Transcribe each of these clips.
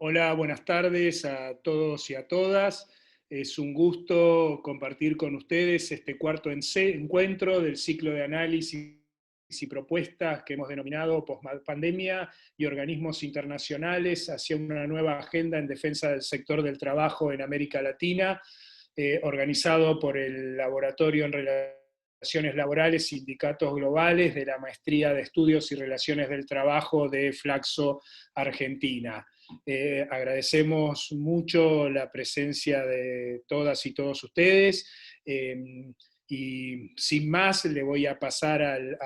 Hola, buenas tardes a todos y a todas. Es un gusto compartir con ustedes este cuarto encuentro del ciclo de análisis y propuestas que hemos denominado Post-Pandemia y organismos internacionales hacia una nueva agenda en defensa del sector del trabajo en América Latina, organizado por el Laboratorio en Relaciones Laborales, Sindicatos Globales de la Maestría de Estudios y Relaciones del Trabajo de Flaxo, Argentina. Agradecemos mucho la presencia de todas y todos ustedes, y sin más le voy a pasar al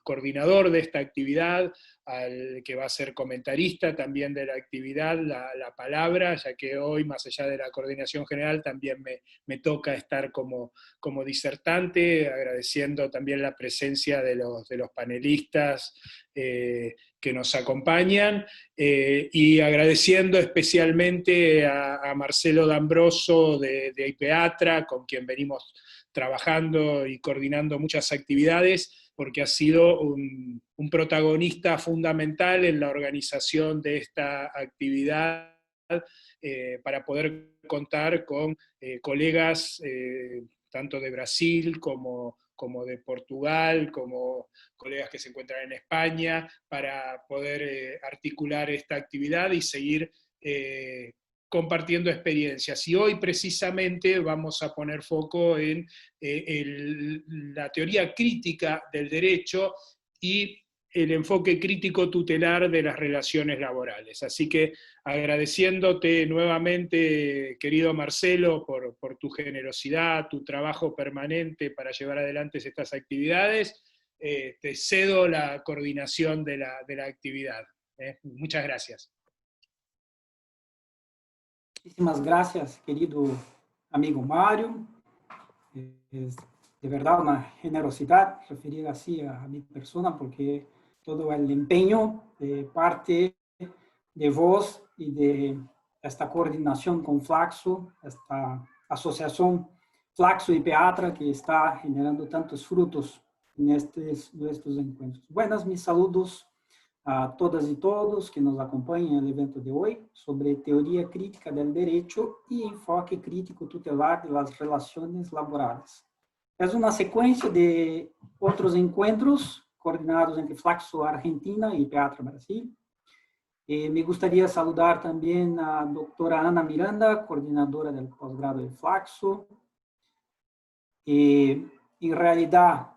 coordinador de esta actividad, al que va a ser comentarista también de la actividad, la palabra, ya que hoy, más allá de la coordinación general, también me toca estar como disertante, agradeciendo también la presencia de los panelistas que nos acompañan, y agradeciendo especialmente a Marcelo D'Ambroso de IPEATRA, con quien venimos trabajando y coordinando muchas actividades, porque ha sido un protagonista fundamental en la organización de esta actividad, para poder contar con colegas tanto de Brasil como de Portugal, como colegas que se encuentran en España, para poder articular esta actividad y seguir compartiendo experiencias. Y hoy precisamente vamos a poner foco en la teoría crítica del derecho y el enfoque crítico tutelar de las relaciones laborales. Así que agradeciéndote nuevamente, querido Marcelo, por tu generosidad, tu trabajo permanente para llevar adelante estas actividades, te cedo la coordinación de la actividad. Muchas gracias. Muchísimas gracias, querido amigo Mario. Es de verdad una generosidad referir así a mi persona, porque todo el empeño de parte de vos y de esta coordinación con Flaxo, esta asociación Flaxo y IPEATRA, que está generando tantos frutos en estos encuentros. Buenas, mis saludos a todas y todos que nos acompañan en el evento de hoy sobre teoría crítica del derecho y enfoque crítico tutelar de las relaciones laborales. Es una secuencia de otros encuentros coordinados entre Flaxo Argentina y IPEATRA Brasil. Me gustaría saludar también a doctora Ana Miranda, coordinadora del posgrado de Flaxo. En realidad,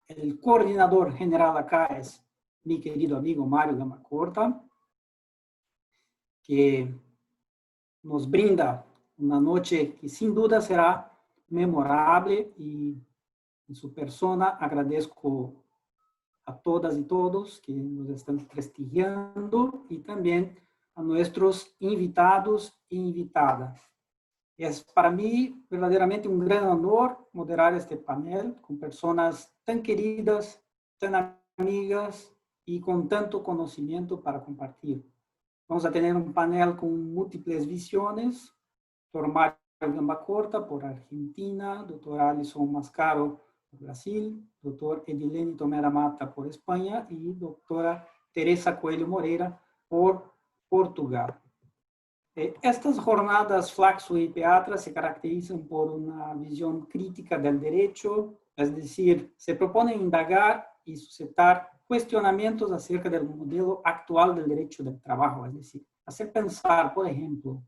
el coordinador general acá es mi querido amigo Mario Gamacorta, que nos brinda una noche que sin duda será memorable, y en su persona agradezco a todas y todos que nos están prestigiando, y también a nuestros invitados e invitadas. Es para mí verdaderamente un gran honor moderar este panel con personas tan queridas, tan amigas y con tanto conocimiento para compartir. Vamos a tener un panel con múltiples visiones: doctor Mario Gamacorta por Argentina, doctor Alison Mascaro por Brasil, doctor Edilene Tomera Mata por España y doctora Teresa Coelho Moreira por Portugal. Estas jornadas Flaxo y IPEATRA se caracterizan por una visión crítica del derecho, es decir, se propone indagar y suscitar cuestionamientos acerca del modelo actual del derecho del trabajo, es decir, hacer pensar, por ejemplo,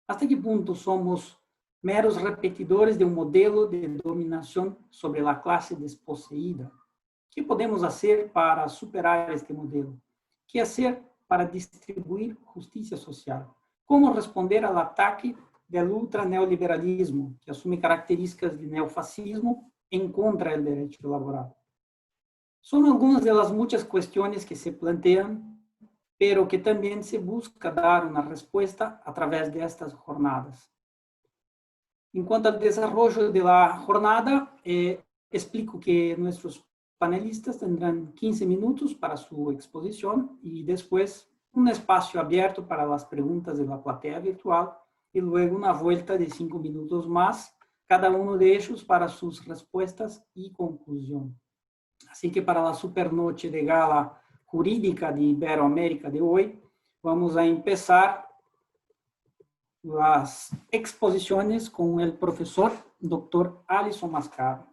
hasta qué punto somos meros repetidores de un modelo de dominación sobre la clase desposeída. ¿Qué podemos hacer para superar este modelo? ¿Qué hacer para distribuir justicia social? ¿Cómo responder al ataque del ultraneoliberalismo, que asume características de neofascismo en contra del derecho laboral? Son algunas de las muchas cuestiones que se plantean, pero que también se busca dar una respuesta a través de estas jornadas. En cuanto al desarrollo de la jornada, explico que nuestros panelistas tendrán 15 minutos para su exposición y después un espacio abierto para las preguntas de la platea virtual y luego una vuelta de 5 minutos más, cada uno de ellos para sus respuestas y conclusión. Así que para la supernoche de gala jurídica de Iberoamérica de hoy, vamos a empezar las exposiciones con el profesor Dr. Alisson Mascaro.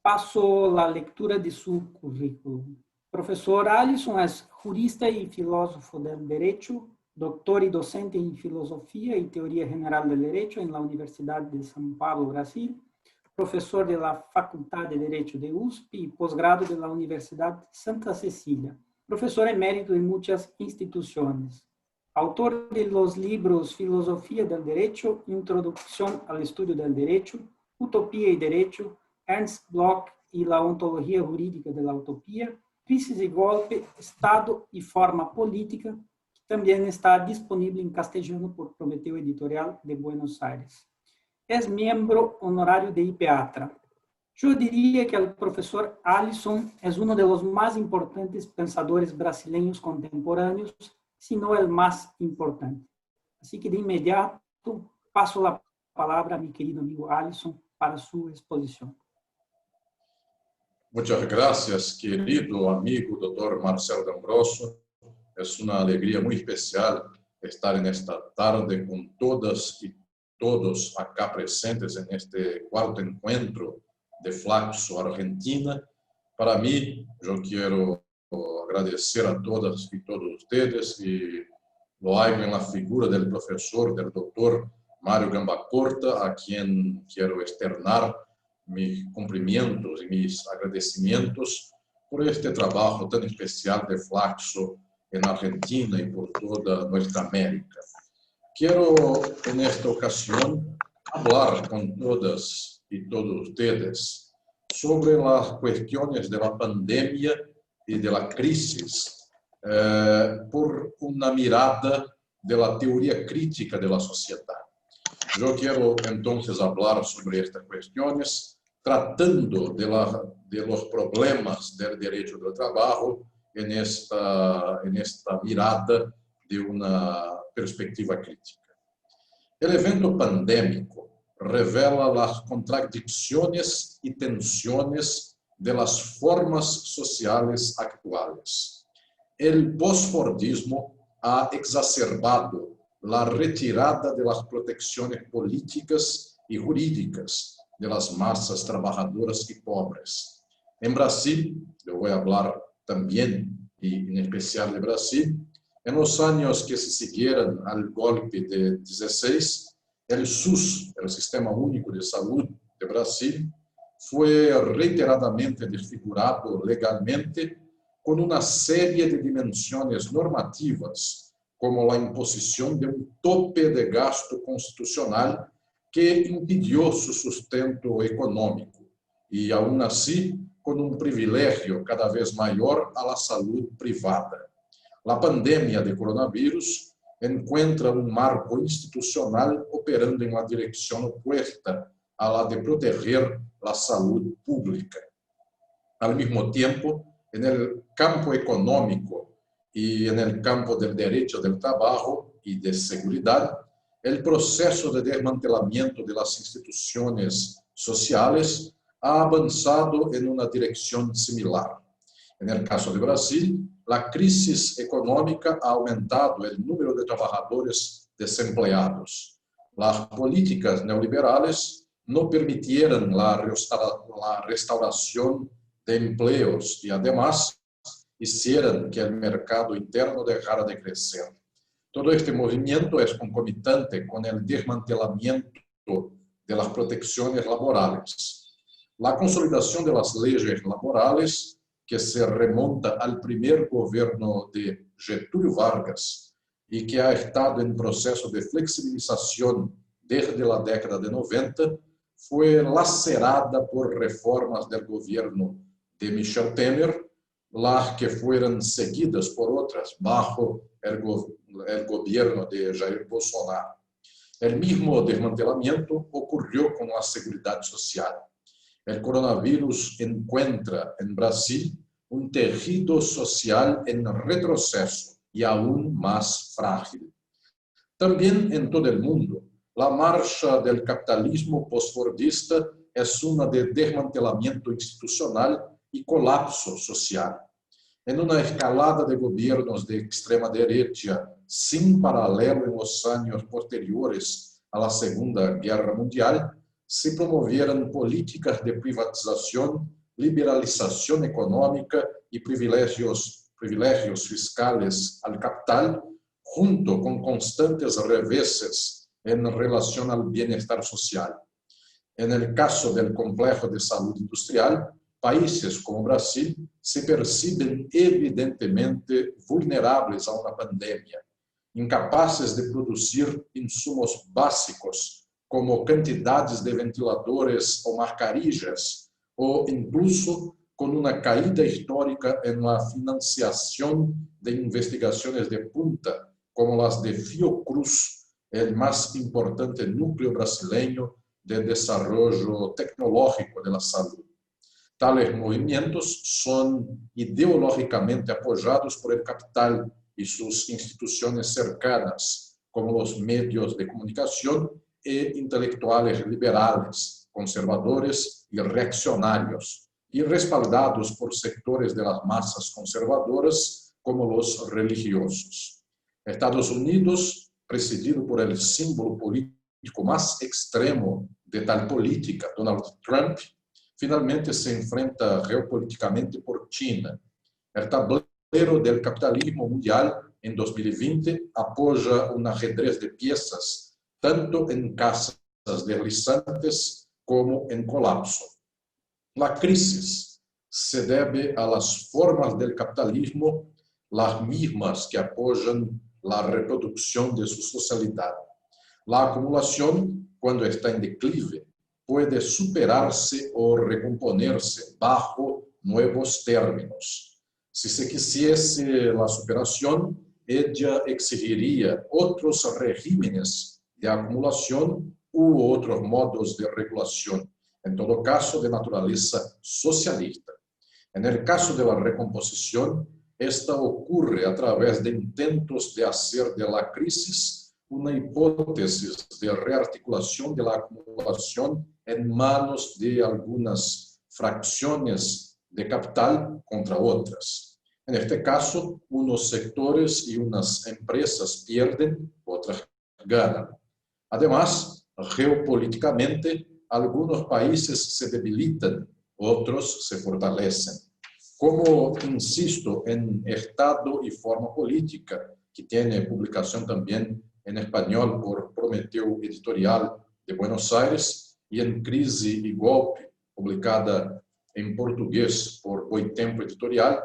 Paso la lectura de su currículum. Profesor Alisson es jurista y filósofo del derecho, doctor y docente en filosofía y teoría general del derecho en la Universidad de São Paulo, Brasil, profesor de la Facultad de Derecho de USP y posgrado de la Universidad de Santa Cecilia, profesor emérito en muchas instituciones, autor de los libros Filosofía del Derecho, Introducción al Estudio del Derecho, Utopía y Derecho, Ernst Bloch y la ontología jurídica de la utopía, Crisis y golpe, Estado y forma política, que también está disponible en castellano por Prometeo Editorial de Buenos Aires. Es miembro honorario de IPEATRA. Yo diría que el profesor Alisson es uno de los más importantes pensadores brasileños contemporáneos, si no el más importante. Así que de inmediato paso la palabra a mi querido amigo Alisson para su exposición. Muchas gracias, querido amigo Dr. Marcelo D'Ambrosio. Es una alegría muy especial estar en esta tarde con todas y todos acá presentes en este cuarto encuentro de Flaxo Argentina. Para mí, yo quiero agradecer a todas y todos ustedes y lo hago en la figura del profesor, del doctor Mario Gambacorta, a quien quiero externar mis cumplimientos y mis agradecimientos por este trabajo tan especial de Flaxo en Argentina y por toda nuestra América. Quiero en esta ocasión hablar con todas y todos ustedes sobre las cuestiones de la pandemia y de la crisis por una mirada de la teoría crítica de la sociedad. Yo quiero entonces hablar sobre estas cuestiones tratando de los problemas del derecho del trabajo en esta mirada de una perspectiva crítica. El evento pandémico revela las contradicciones y tensiones de las formas sociales actuales. El posfordismo ha exacerbado la retirada de las protecciones políticas y jurídicas de las masas trabajadoras y pobres. En Brasil, yo voy a hablar también y en especial de Brasil, en los años que se siguieron al golpe de 16, el SUS, el Sistema Único de Salud de Brasil, fue reiteradamente desfigurado legalmente con una serie de dimensiones normativas, como la imposición de un tope de gasto constitucional que impidió su sustento económico y, aún así, con un privilegio cada vez mayor a la salud privada. La pandemia de coronavirus encuentra un marco institucional operando en la dirección opuesta a la de proteger la salud pública. Al mismo tiempo, en el campo económico y en el campo del derecho del trabajo y de seguridad, el proceso de desmantelamiento de las instituciones sociales ha avanzado en una dirección similar. En el caso de Brasil, la crisis económica ha aumentado el número de trabajadores desempleados. Las políticas neoliberales no permitieron la restauración de empleos y además hicieron que el mercado interno dejara de crecer. Todo este movimiento es concomitante con el desmantelamiento de las protecciones laborales. La consolidación de las leyes laborales, que se remonta al primer gobierno de Getúlio Vargas y que ha estado en proceso de flexibilización desde la década de 90, fue lacerada por reformas del gobierno de Michel Temer, las que fueron seguidas por otras bajo el gobierno de Jair Bolsonaro. El mismo desmantelamiento ocurrió con la seguridad social. El coronavirus encuentra en Brasil un tejido social en retroceso y aún más frágil. También en todo el mundo, la marcha del capitalismo posfordista es una de desmantelamiento institucional y colapso social. En una escalada de gobiernos de extrema derecha sin paralelo en los años posteriores a la Segunda Guerra Mundial, se promovieran políticas de privatización, liberalización económica y privilegios fiscales al capital, junto con constantes reveses en relación al bienestar social. En el caso del complejo de salud industrial, países como Brasil se perciben evidentemente vulnerables a una pandemia, incapaces de producir insumos básicos como cantidades de ventiladores o mascarillas, o incluso con una caída histórica en la financiación de investigaciones de punta, como las de Fiocruz, el más importante núcleo brasileño de desarrollo tecnológico de la salud. Tales movimientos son ideológicamente apoyados por el capital y sus instituciones cercanas, como los medios de comunicación e intelectuales liberales, conservadores y reaccionarios, y respaldados por sectores de las masas conservadoras como los religiosos. Estados Unidos, presidido por el símbolo político más extremo de tal política, Donald Trump, finalmente se enfrenta geopolíticamente por China. El tablero del capitalismo mundial en 2020 apoya un ajedrez de piezas, tanto en casas deslizantes como en colapso. La crisis se debe a las formas del capitalismo, las mismas que apoyan la reproducción de su socialidad. La acumulación, cuando está en declive, puede superarse o recomponerse bajo nuevos términos. Si se quisiese la superación, ella exigiría otros regímenes de acumulación u otros modos de regulación, en todo caso de naturaleza socialista. En el caso de la recomposición, esta ocurre a través de intentos de hacer de la crisis una hipótesis de rearticulación de la acumulación en manos de algunas fracciones de capital contra otras. En este caso, unos sectores y unas empresas pierden, otras ganan. Además, geopolíticamente, algunos países se debilitan, otros se fortalecen. Como insisto en Estado y Forma Política, que tiene publicación también en español por Prometeu Editorial de Buenos Aires, y en Crise y Golpe, publicada en portugués por Boitempo Editorial,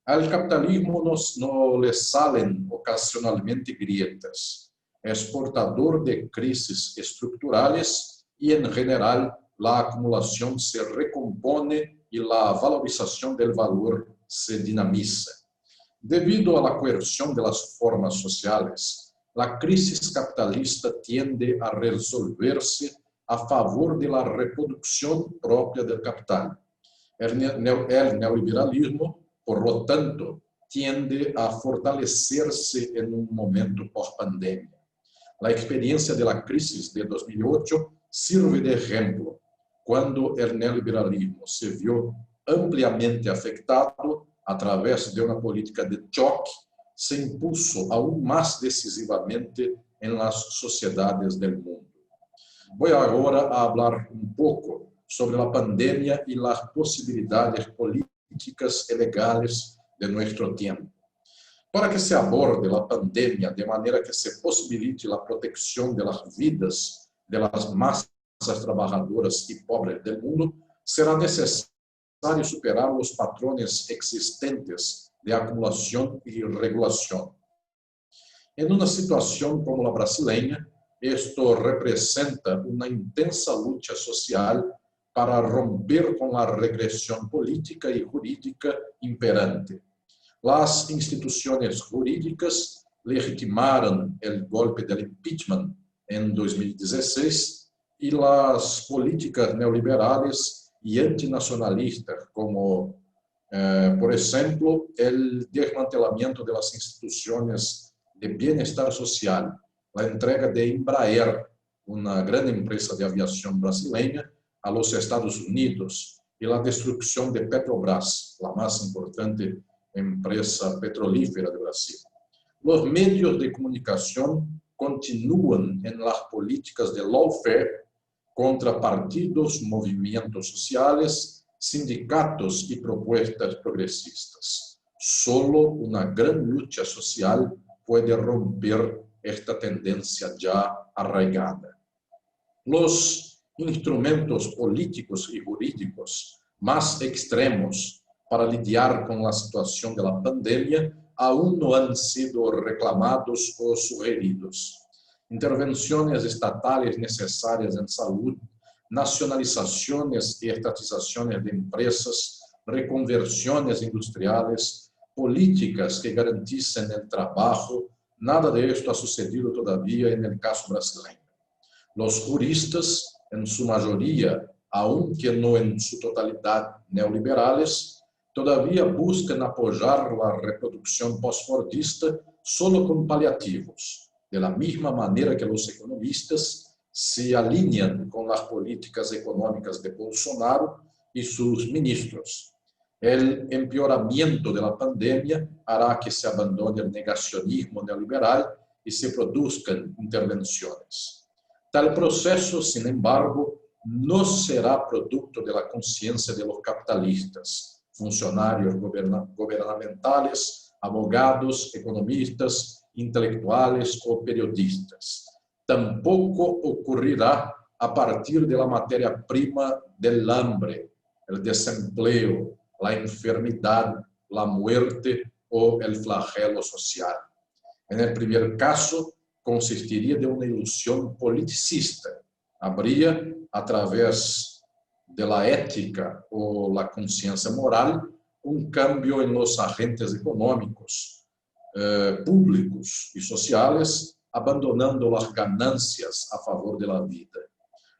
al capitalismo no le salen ocasionalmente grietas. Es portador de crisis estructurales y en general la acumulación se recompone y la valorización del valor se dinamiza. Debido a la coerción de las formas sociales, la crisis capitalista tiende a resolverse a favor de la reproducción propia del capital. El neoliberalismo, por lo tanto, tiende a fortalecerse en un momento post-pandemia. La experiencia de la crisis de 2008 sirve de ejemplo. Cuando el neoliberalismo se vio ampliamente afectado a través de una política de choque, se impuso aún más decisivamente en las sociedades del mundo. Voy ahora a hablar un poco sobre la pandemia y las posibilidades políticas y legales de nuestro tiempo. Para que se aborde la pandemia de manera que se posibilite la protección de las vidas de las masas trabajadoras y pobres del mundo, será necesario superar los patrones existentes de acumulación y regulación. En una situación como la brasileña, esto representa una intensa lucha social para romper con la regresión política y jurídica imperante. Las instituciones jurídicas legitimaron el golpe del impeachment en 2016 y las políticas neoliberales y antinacionalistas, como, por ejemplo, el desmantelamiento de las instituciones de bienestar social, la entrega de Embraer, una gran empresa de aviación brasileña, a los Estados Unidos, y la destrucción de Petrobras, la más importante empresa petrolífera de Brasil. los medios de comunicación continúan en las políticas de lawfare contra partidos, movimientos sociales, sindicatos y propuestas progresistas. Solo una gran lucha social puede romper esta tendencia ya arraigada. Los instrumentos políticos y jurídicos más extremos para lidiar con la situación de la pandemia aún no han sido reclamados o sugeridos. Intervenciones estatales necesarias en salud, nacionalizaciones y estatizaciones de empresas, reconversiones industriales, políticas que garanticen el trabajo, nada de esto ha sucedido todavía en el caso brasileño. Los juristas, en su mayoría, aunque no en su totalidad neoliberales, todavía buscan apoyar la reproducción postfordista solo con paliativos, de la misma manera que los economistas se alinean con las políticas económicas de Bolsonaro y sus ministros. El empeoramiento de la pandemia hará que se abandone el negacionismo neoliberal y se produzcan intervenciones. Tal proceso, sin embargo, no será producto de la conciencia de los capitalistas, funcionarios gubernamentales, abogados, economistas, intelectuales o periodistas. Tampoco ocurrirá a partir de la materia prima del hambre, el desempleo, la enfermedad, la muerte o el flagelo social. En el primer caso, consistiría de una ilusión politicista. Habría, a través de la ética o la conciencia moral, un cambio en los agentes económicos, públicos y sociales, abandonando las ganancias a favor de la vida.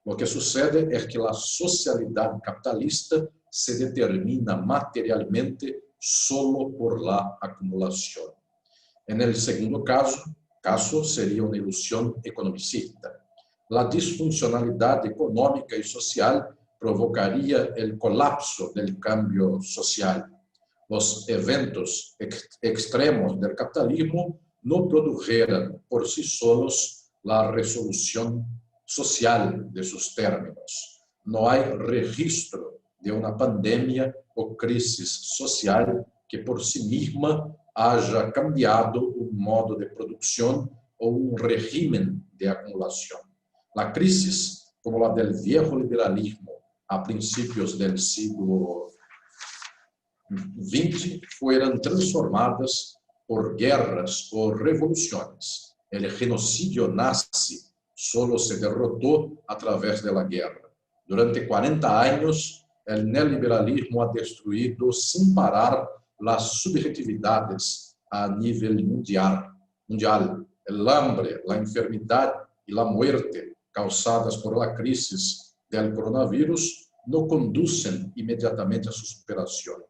Lo que sucede es que la socialidad capitalista se determina materialmente solo por la acumulación. En el segundo caso sería una ilusión economicista. La disfuncionalidad económica y social provocaría el colapso del cambio social. Los eventos extremos del capitalismo no produjeran por sí solos la resolución social de sus términos. No hay registro de una pandemia o crisis social que por sí misma haya cambiado un modo de producción o un régimen de acumulación. La crisis, como la del viejo liberalismo a principios del siglo XX, fueron transformadas por guerras o revoluciones. El genocidio nazi solo se derrotó a través de la guerra. Durante 40 años, el neoliberalismo ha destruido sin parar las subjetividades a nivel mundial. El hambre, la enfermedad y la muerte causadas por la crisis del coronavirus no conducen inmediatamente a su superación.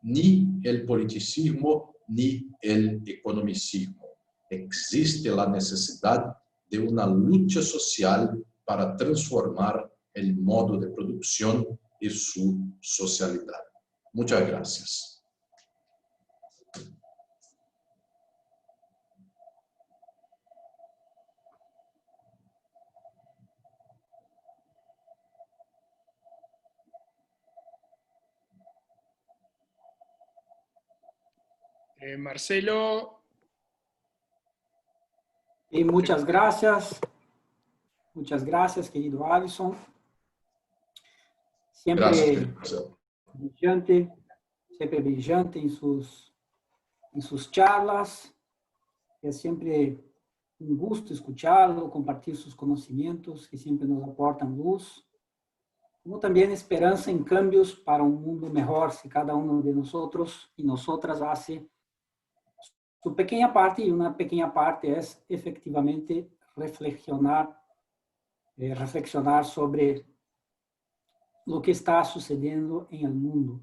Ni el politicismo ni el economicismo. Existe la necesidad de una lucha social para transformar el modo de producción y su socialidad. Muchas gracias. Marcelo. Y muchas gracias, querido Alisson. Siempre brillante en sus charlas. Es siempre un gusto escucharlo, compartir sus conocimientos que siempre nos aportan luz, como también esperanza en cambios para un mundo mejor si cada uno de nosotros y nosotras hace su pequeña parte, y una pequeña parte es efectivamente reflexionar sobre lo que está sucediendo en el mundo.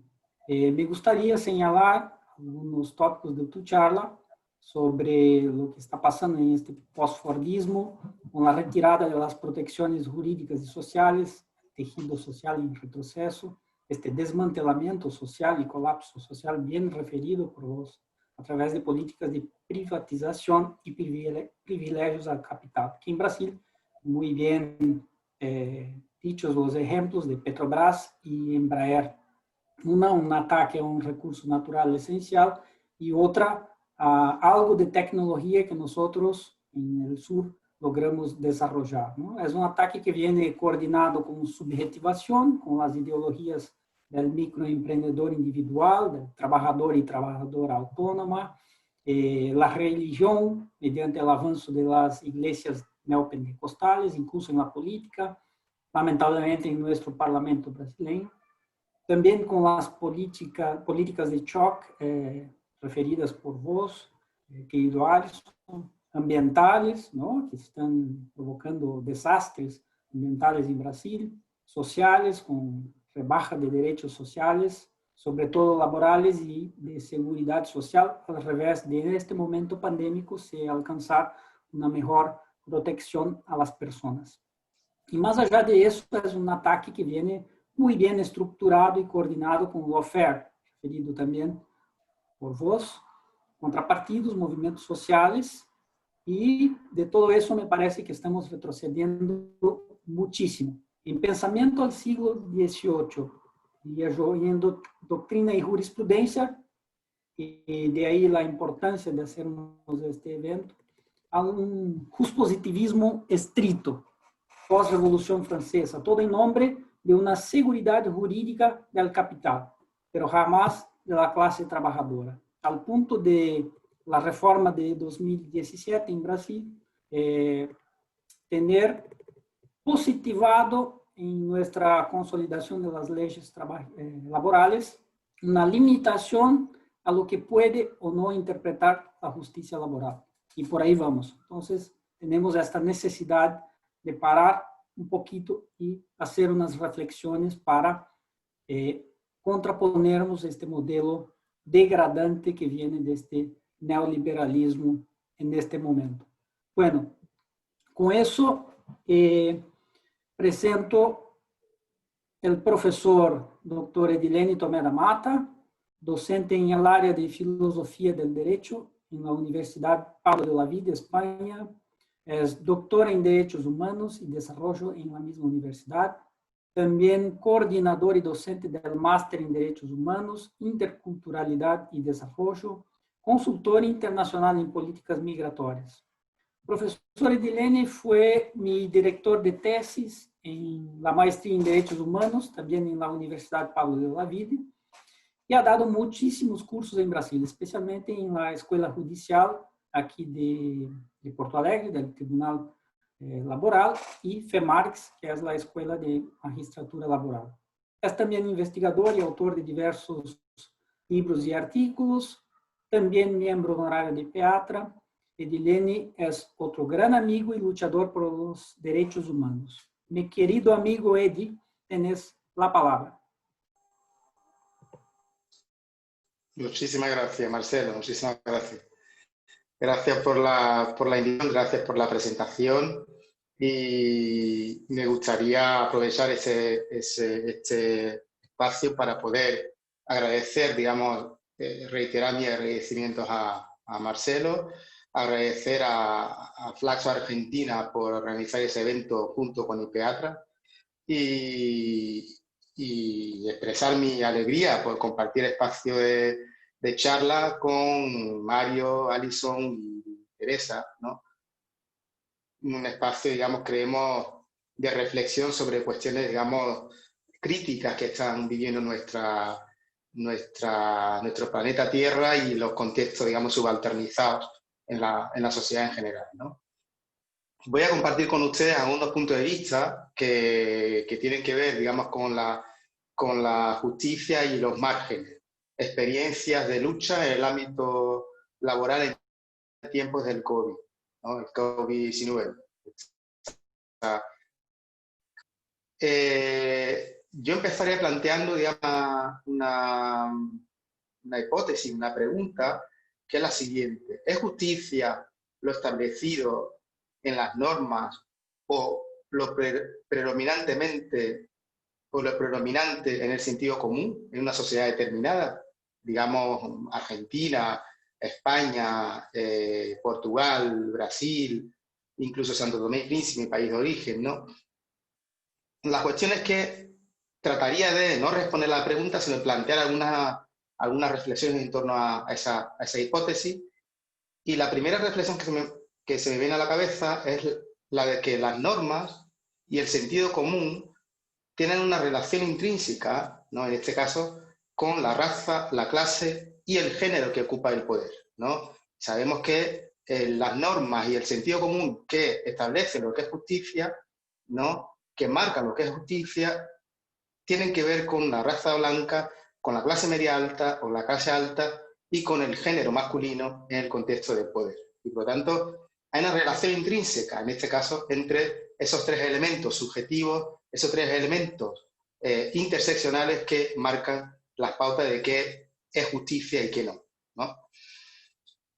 Me gustaría señalar algunos tópicos de tu charla sobre lo que está pasando en este postfordismo, con la retirada de las protecciones jurídicas y sociales, tejido social en retroceso, este desmantelamiento social y colapso social bien referido por los a través de políticas de privatización y privilegios al capital. Aquí en Brasil, muy bien dichos los ejemplos de Petrobras y Embraer. Una, un ataque a un recurso natural esencial, y otra, a algo de tecnología que nosotros en el sur logramos desarrollar, ¿no? Es un ataque que viene coordinado con subjetivación, con las ideologías del microemprendedor individual, del trabajador y trabajadora autónoma, la religión, mediante el avance de las iglesias neopentecostales, incluso en la política, lamentablemente en nuestro parlamento brasileño. También con las políticas de shock referidas por vos, querido Alisson, ambientales, ¿no?, que están provocando desastres ambientales en Brasil, sociales, con rebaja de derechos sociales, sobre todo laborales y de seguridad social, al revés de en este momento pandémico se alcanzar una mejor protección a las personas. Y más allá de eso, es un ataque que viene muy bien estructurado y coordinado con lawfare, referido también por vos, contrapartidos, movimientos sociales, y de todo eso me parece que estamos retrocediendo muchísimo. En pensamiento al siglo XVIII, y en doctrina y jurisprudencia, y de ahí la importancia de hacernos este evento, a un positivismo estricto, pós-revolución francesa, todo en nombre de una seguridad jurídica del capital, pero jamás de la clase trabajadora, al punto de la reforma de 2017 en Brasil, tener positivado en nuestra consolidación de las leyes laborales una limitación a lo que puede o no interpretar la justicia laboral. Y por ahí vamos. Entonces, tenemos esta necesidad de parar un poquito y hacer unas reflexiones para contraponernos este modelo degradante que viene de este neoliberalismo en este momento. Bueno, con eso presento el profesor Dr. Edilene Tomé da Mata, docente en el área de Filosofía del Derecho en la Universidad Pablo de Olavide, España. Es doctora en Derechos Humanos y Desarrollo en la misma universidad. También coordinador y docente del Máster en Derechos Humanos, Interculturalidad y Desarrollo, consultor internacional en políticas migratorias. Profesor Edilene fue mi director de tesis en la maestría en Derechos Humanos, también en la Universidad Pablo de Olavide, y ha dado muchísimos cursos en Brasil, especialmente en la Escuela Judicial aquí de Porto Alegre, del Tribunal Laboral, y FEMARX, que es la Escuela de Magistratura Laboral. Es también investigador y autor de diversos libros y artículos, también miembro honorario de PEATRA. Edilene es otro gran amigo y luchador por los derechos humanos. Mi querido amigo Edi, tenés la palabra. Muchísimas gracias, Marcelo, muchísimas gracias. Gracias por la invitación, gracias por la presentación, y me gustaría aprovechar este espacio para poder agradecer, digamos, reiterar mis agradecimientos a Marcelo, agradecer a Flaxo Argentina por organizar ese evento junto con IPEATRA y expresar mi alegría por compartir espacio de charla con Mario, Alisson y Teresa, ¿no? Un espacio, digamos, creemos, de reflexión sobre cuestiones, digamos, críticas que están viviendo nuestro planeta Tierra y los contextos, digamos, subalternizados en la sociedad en general, ¿no? Voy a compartir con ustedes algunos puntos de vista que tienen que ver, digamos, con la justicia y los márgenes, experiencias de lucha en el ámbito laboral en tiempos del COVID, ¿no? El COVID-19. Yo empezaré planteando, digamos, una hipótesis, una pregunta, que es la siguiente. ¿Es justicia lo establecido en las normas o lo predominante en el sentido común en una sociedad determinada, digamos Argentina, España, Portugal, Brasil, incluso Santo Tomé y Príncipe, mi país de origen, ¿no? La cuestión es que trataría de no responder a la pregunta, sino plantear algunas reflexiones en torno a esa hipótesis. Y la primera reflexión que se me viene a la cabeza es la de que las normas y el sentido común tienen una relación intrínseca, ¿no? En este caso, con la raza, la clase y el género que ocupa el poder, ¿no? Sabemos que las normas y el sentido común que establecen lo que es justicia, ¿no? Que marcan lo que es justicia, tienen que ver con la raza blanca, con la clase media alta o la clase alta y con el género masculino en el contexto del poder. Y por lo tanto, hay una relación intrínseca, en este caso, entre esos tres elementos subjetivos, esos tres elementos interseccionales que marcan las pautas de qué es justicia y qué no, ¿no?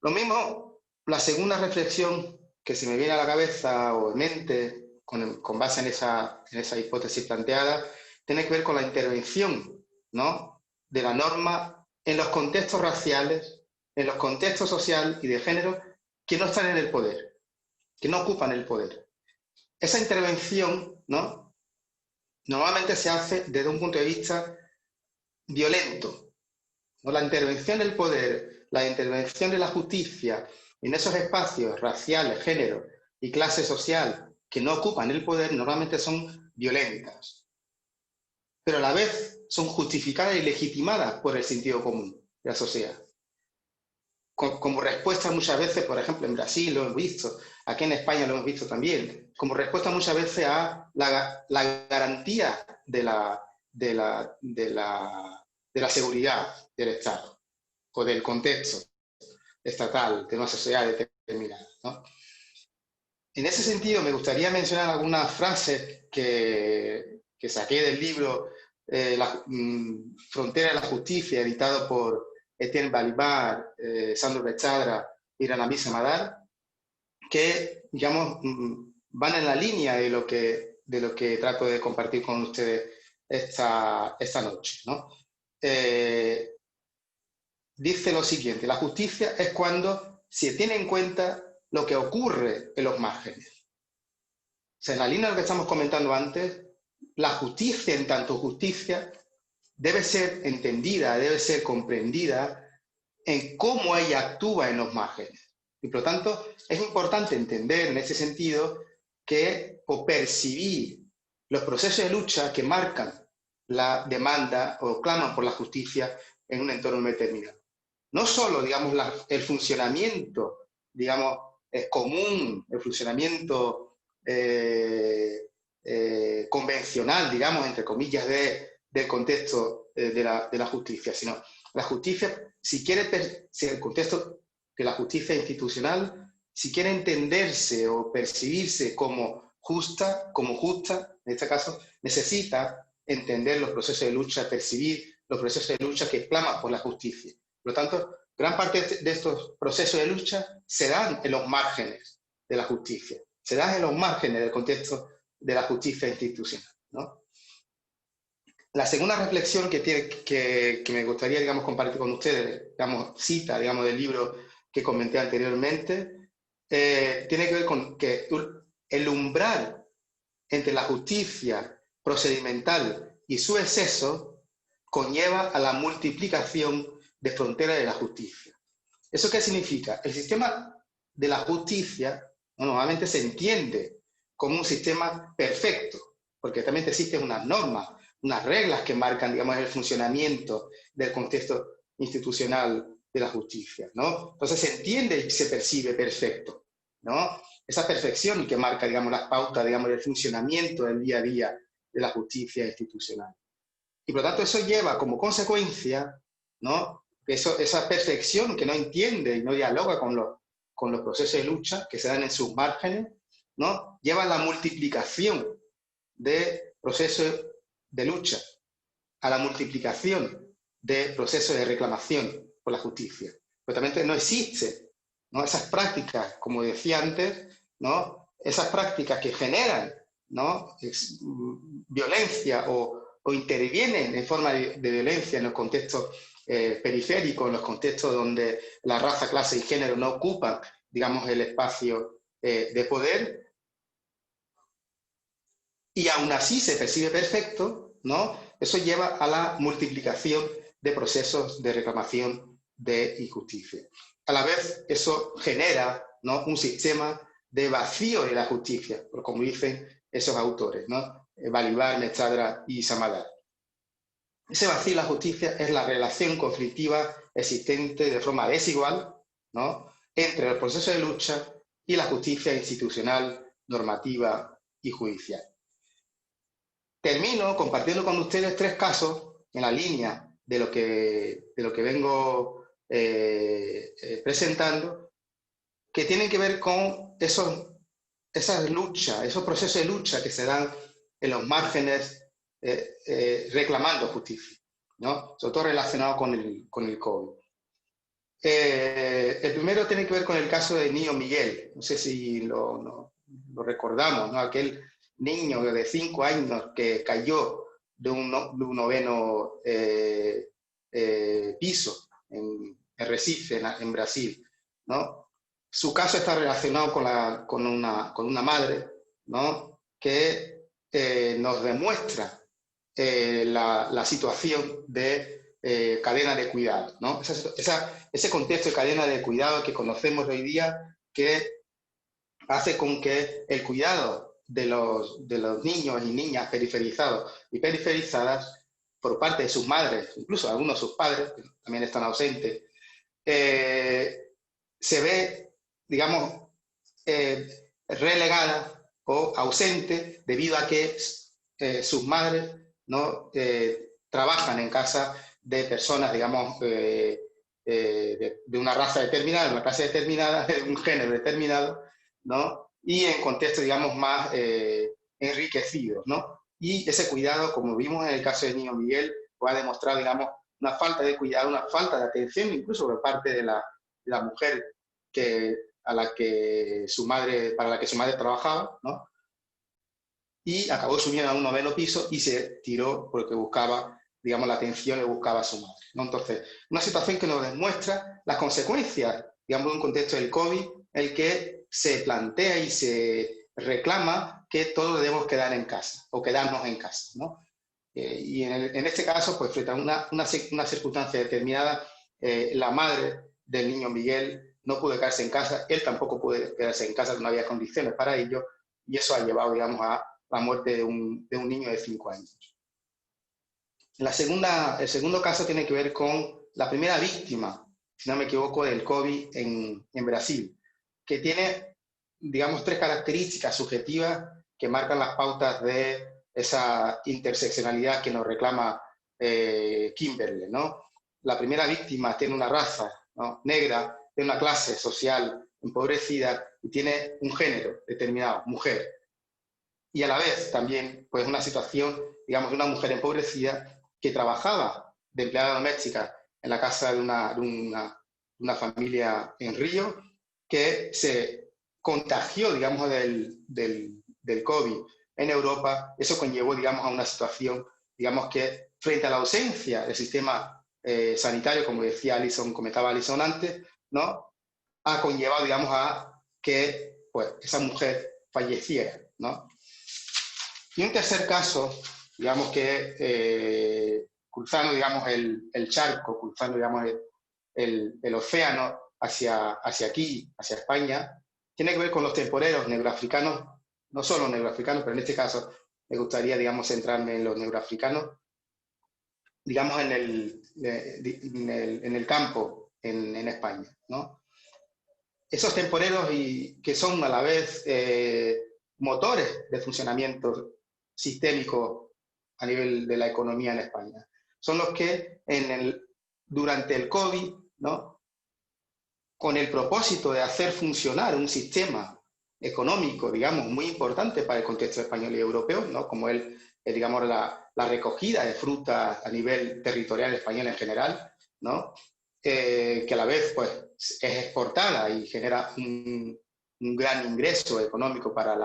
Lo mismo, la segunda reflexión que se me viene a la cabeza o en mente, con base en esa hipótesis planteada, tiene que ver con la intervención, ¿no? De la norma en los contextos raciales, en los contextos social y de género que no están en el poder, que no ocupan el poder. Esa intervención, ¿no? Normalmente se hace desde un punto de vista violento, ¿no? La intervención del poder, la intervención de la justicia en esos espacios raciales, género y clase social que no ocupan el poder normalmente son violentas, pero a la vez son justificadas y legitimadas por el sentido común de la sociedad. Como respuesta muchas veces, por ejemplo, en Brasil lo hemos visto, aquí en España lo hemos visto también, como respuesta muchas veces a la garantía de la seguridad del Estado o del contexto estatal de una sociedad determinada, ¿no? En ese sentido, me gustaría mencionar algunas frases que saqué del libro Frontera de la Justicia, editado por Etienne Balibar, Sandro Bechadra y Ranamisa Madar, que, digamos, van en la línea de lo que trato de compartir con ustedes esta noche, ¿no? Dice lo siguiente: la justicia es cuando se tiene en cuenta lo que ocurre en los márgenes. O sea, en la línea de lo que estamos comentando antes, la justicia, en tanto justicia, debe ser entendida, debe ser comprendida en cómo ella actúa en los márgenes. Y por lo tanto, es importante entender en ese sentido o percibir los procesos de lucha que marcan la demanda o claman por la justicia en un entorno determinado. No solo, digamos, el funcionamiento, digamos, común, el funcionamiento convencional, digamos, entre comillas, del contexto de la justicia, sino la justicia, si el contexto de la justicia institucional, si quiere entenderse o percibirse como justa, en este caso, necesita entender los procesos de lucha, percibir los procesos de lucha que claman por la justicia. Por lo tanto, gran parte de estos procesos de lucha se dan en los márgenes de la justicia, se dan en los márgenes del contexto de la justicia institucional, ¿no? La segunda reflexión que me gustaría, digamos, compartir con ustedes, digamos, cita, digamos, del libro que comenté anteriormente, tiene que ver con que el umbral entre la justicia procedimental y su exceso conlleva a la multiplicación de fronteras de la justicia. ¿Eso qué significa? El sistema de la justicia normalmente se entiende como un sistema perfecto, porque también existen unas normas, unas reglas que marcan, digamos, el funcionamiento del contexto institucional de la justicia, ¿no? Entonces se entiende y se percibe perfecto, ¿no? Esa perfección que marca, digamos, las pautas, digamos, del funcionamiento del día a día de la justicia institucional. Y por lo tanto eso lleva como consecuencia, ¿no? Esa perfección que no entiende y no dialoga con los procesos de lucha que se dan en sus márgenes, ¿no? Lleva a la multiplicación de procesos de lucha, a la multiplicación de procesos de reclamación por la justicia. Pero también no existe, ¿no? Esas prácticas, como decía antes, ¿no? Esas prácticas que generan, ¿no? violencia o intervienen en forma de violencia en los contextos periféricos, en los contextos donde la raza, clase y género no ocupan, digamos, el espacio de poder, y aún así se percibe perfecto, ¿no? Eso lleva a la multiplicación de procesos de reclamación de injusticia. A la vez, eso genera, ¿no?, un sistema de vacío de la justicia, como dicen esos autores, ¿no?, Balibar, Mechadra y Samadar. Ese vacío de la justicia es la relación conflictiva existente de forma desigual, ¿no?, entre el proceso de lucha y la justicia institucional, normativa y judicial. Termino compartiendo con ustedes 3 casos en la línea de lo que vengo presentando, que tienen que ver con esas luchas, esos procesos de lucha que se dan en los márgenes reclamando justicia, ¿no?, sobre todo relacionado con el COVID. El primero tiene que ver con el caso de Niño Miguel. No sé si lo recordamos, ¿no? Aquel niño de 5 años que cayó de un 9º piso en Recife, en Brasil, ¿no? Su caso está relacionado con una madre, ¿no?, que nos demuestra la situación de cadena de cuidado, ¿no? Ese contexto de cadena de cuidado que conocemos hoy día, que hace con que el cuidado de los niños y niñas periferizados y periferizadas por parte de sus madres, incluso algunos de sus padres, que también están ausentes, se ve, digamos, relegada o ausente debido a que sus madres, ¿no?, trabajan en casa de personas, digamos, de una raza determinada, de una clase determinada, de un género determinado, ¿no?, y en contextos, digamos, más enriquecidos, ¿no? Y ese cuidado, como vimos en el caso de Niño Miguel, pues ha demostrado, digamos, una falta de cuidado, una falta de atención, incluso por parte de la mujer para la que su madre trabajaba, ¿no? Y acabó subiendo a un 9º piso y se tiró porque buscaba, digamos, la atención le buscaba a su madre, ¿no? Entonces, una situación que nos demuestra las consecuencias, digamos, de un contexto del COVID, el que se plantea y se reclama que todos debemos quedar en casa o quedarnos en casa, ¿no? Y en este caso, pues frente a una circunstancia determinada, la madre del niño Miguel no pudo quedarse en casa, él tampoco pudo quedarse en casa, no había condiciones para ello, y eso ha llevado, digamos, a la muerte de un niño de 5 años. El segundo caso tiene que ver con la primera víctima, si no me equivoco, del COVID en Brasil, que tiene, digamos, 3 características subjetivas que marcan las pautas de esa interseccionalidad que nos reclama Kimberley, ¿no? La primera víctima tiene una raza, ¿no?, negra, tiene una clase social empobrecida y tiene un género determinado, mujer. Y a la vez también, pues, una situación, digamos, de una mujer empobrecida que trabajaba de empleada doméstica en la casa de una familia en Río, que se contagió, digamos, del COVID en Europa. Eso conllevó, digamos, a una situación, digamos, que frente a la ausencia del sistema sanitario, como comentaba Alison antes, ¿no?, ha conllevado, digamos, a que, pues, esa mujer falleciera, ¿no? Y un tercer caso, digamos, que cruzando, digamos, el charco, cruzando, digamos, el océano hacia aquí, hacia España, tiene que ver con los temporeros negroafricanos, no solo negroafricanos, pero en este caso me gustaría, digamos, centrarme en los negroafricanos, digamos, en el campo en España, ¿no? Esos temporeros que son a la vez motores de funcionamiento sistémico a nivel de la economía en España. Son los que durante el COVID, ¿no?, con el propósito de hacer funcionar un sistema económico, digamos, muy importante para el contexto español y europeo, ¿no?, como digamos, la recogida de fruta a nivel territorial español en general, ¿no?, que a la vez, pues, es exportada y genera un gran ingreso económico para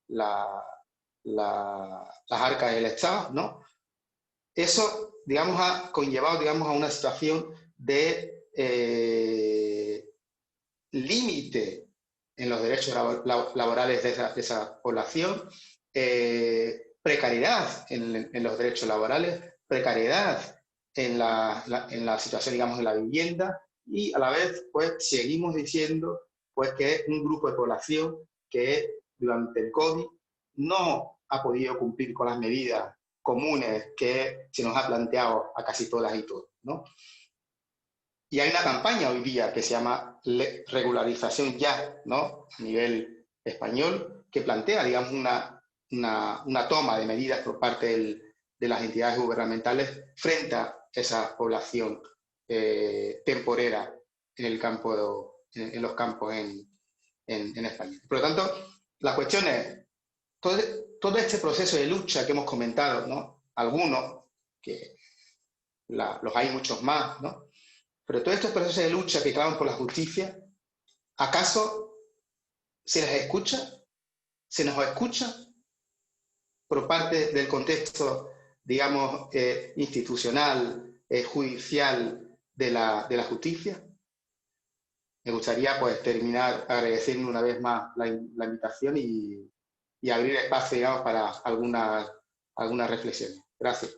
las arcas del Estado, ¿no? eso, digamos, ha conllevado, digamos, a una situación de límite en los derechos laborales de esa población, precariedad en los derechos laborales, precariedad en la situación, digamos, de la vivienda, y a la vez, pues, seguimos diciendo, pues, que es un grupo de población que durante el COVID no ha podido cumplir con las medidas comunes que se nos ha planteado a casi todas y todos, ¿no? Y hay una campaña hoy día que se llama Regularización Ya, ¿no?, a nivel español, que plantea, digamos, una toma de medidas por parte de las entidades gubernamentales frente a esa población temporera en los campos en España. Por lo tanto, la cuestión es, todo este proceso de lucha que hemos comentado, ¿no?, algunos, que los hay muchos más, ¿no?, pero todos estos procesos de lucha que claman por la justicia, ¿acaso se les escucha? ¿Se nos escucha por parte del contexto, digamos, institucional, judicial de la justicia? Me gustaría, pues, terminar agradeciendo una vez más la invitación y abrir espacio, digamos, para algunas reflexiones. Gracias.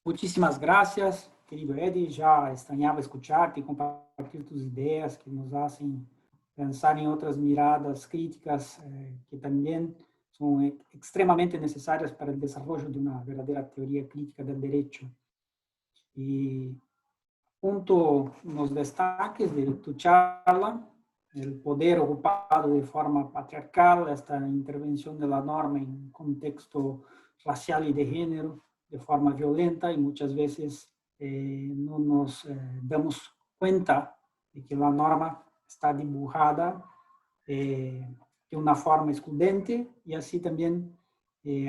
Muchísimas gracias, querido Eddie. Ya extrañaba escucharte y compartir tus ideas que nos hacen pensar en otras miradas críticas que también son extremadamente necesarias para el desarrollo de una verdadera teoría crítica del derecho. Y junto los destaques de tu charla, el poder ocupado de forma patriarcal, esta intervención de la norma en contexto racial y de género, de forma violenta, y muchas veces no nos damos cuenta de que la norma está dibujada de una forma excluyente, y así también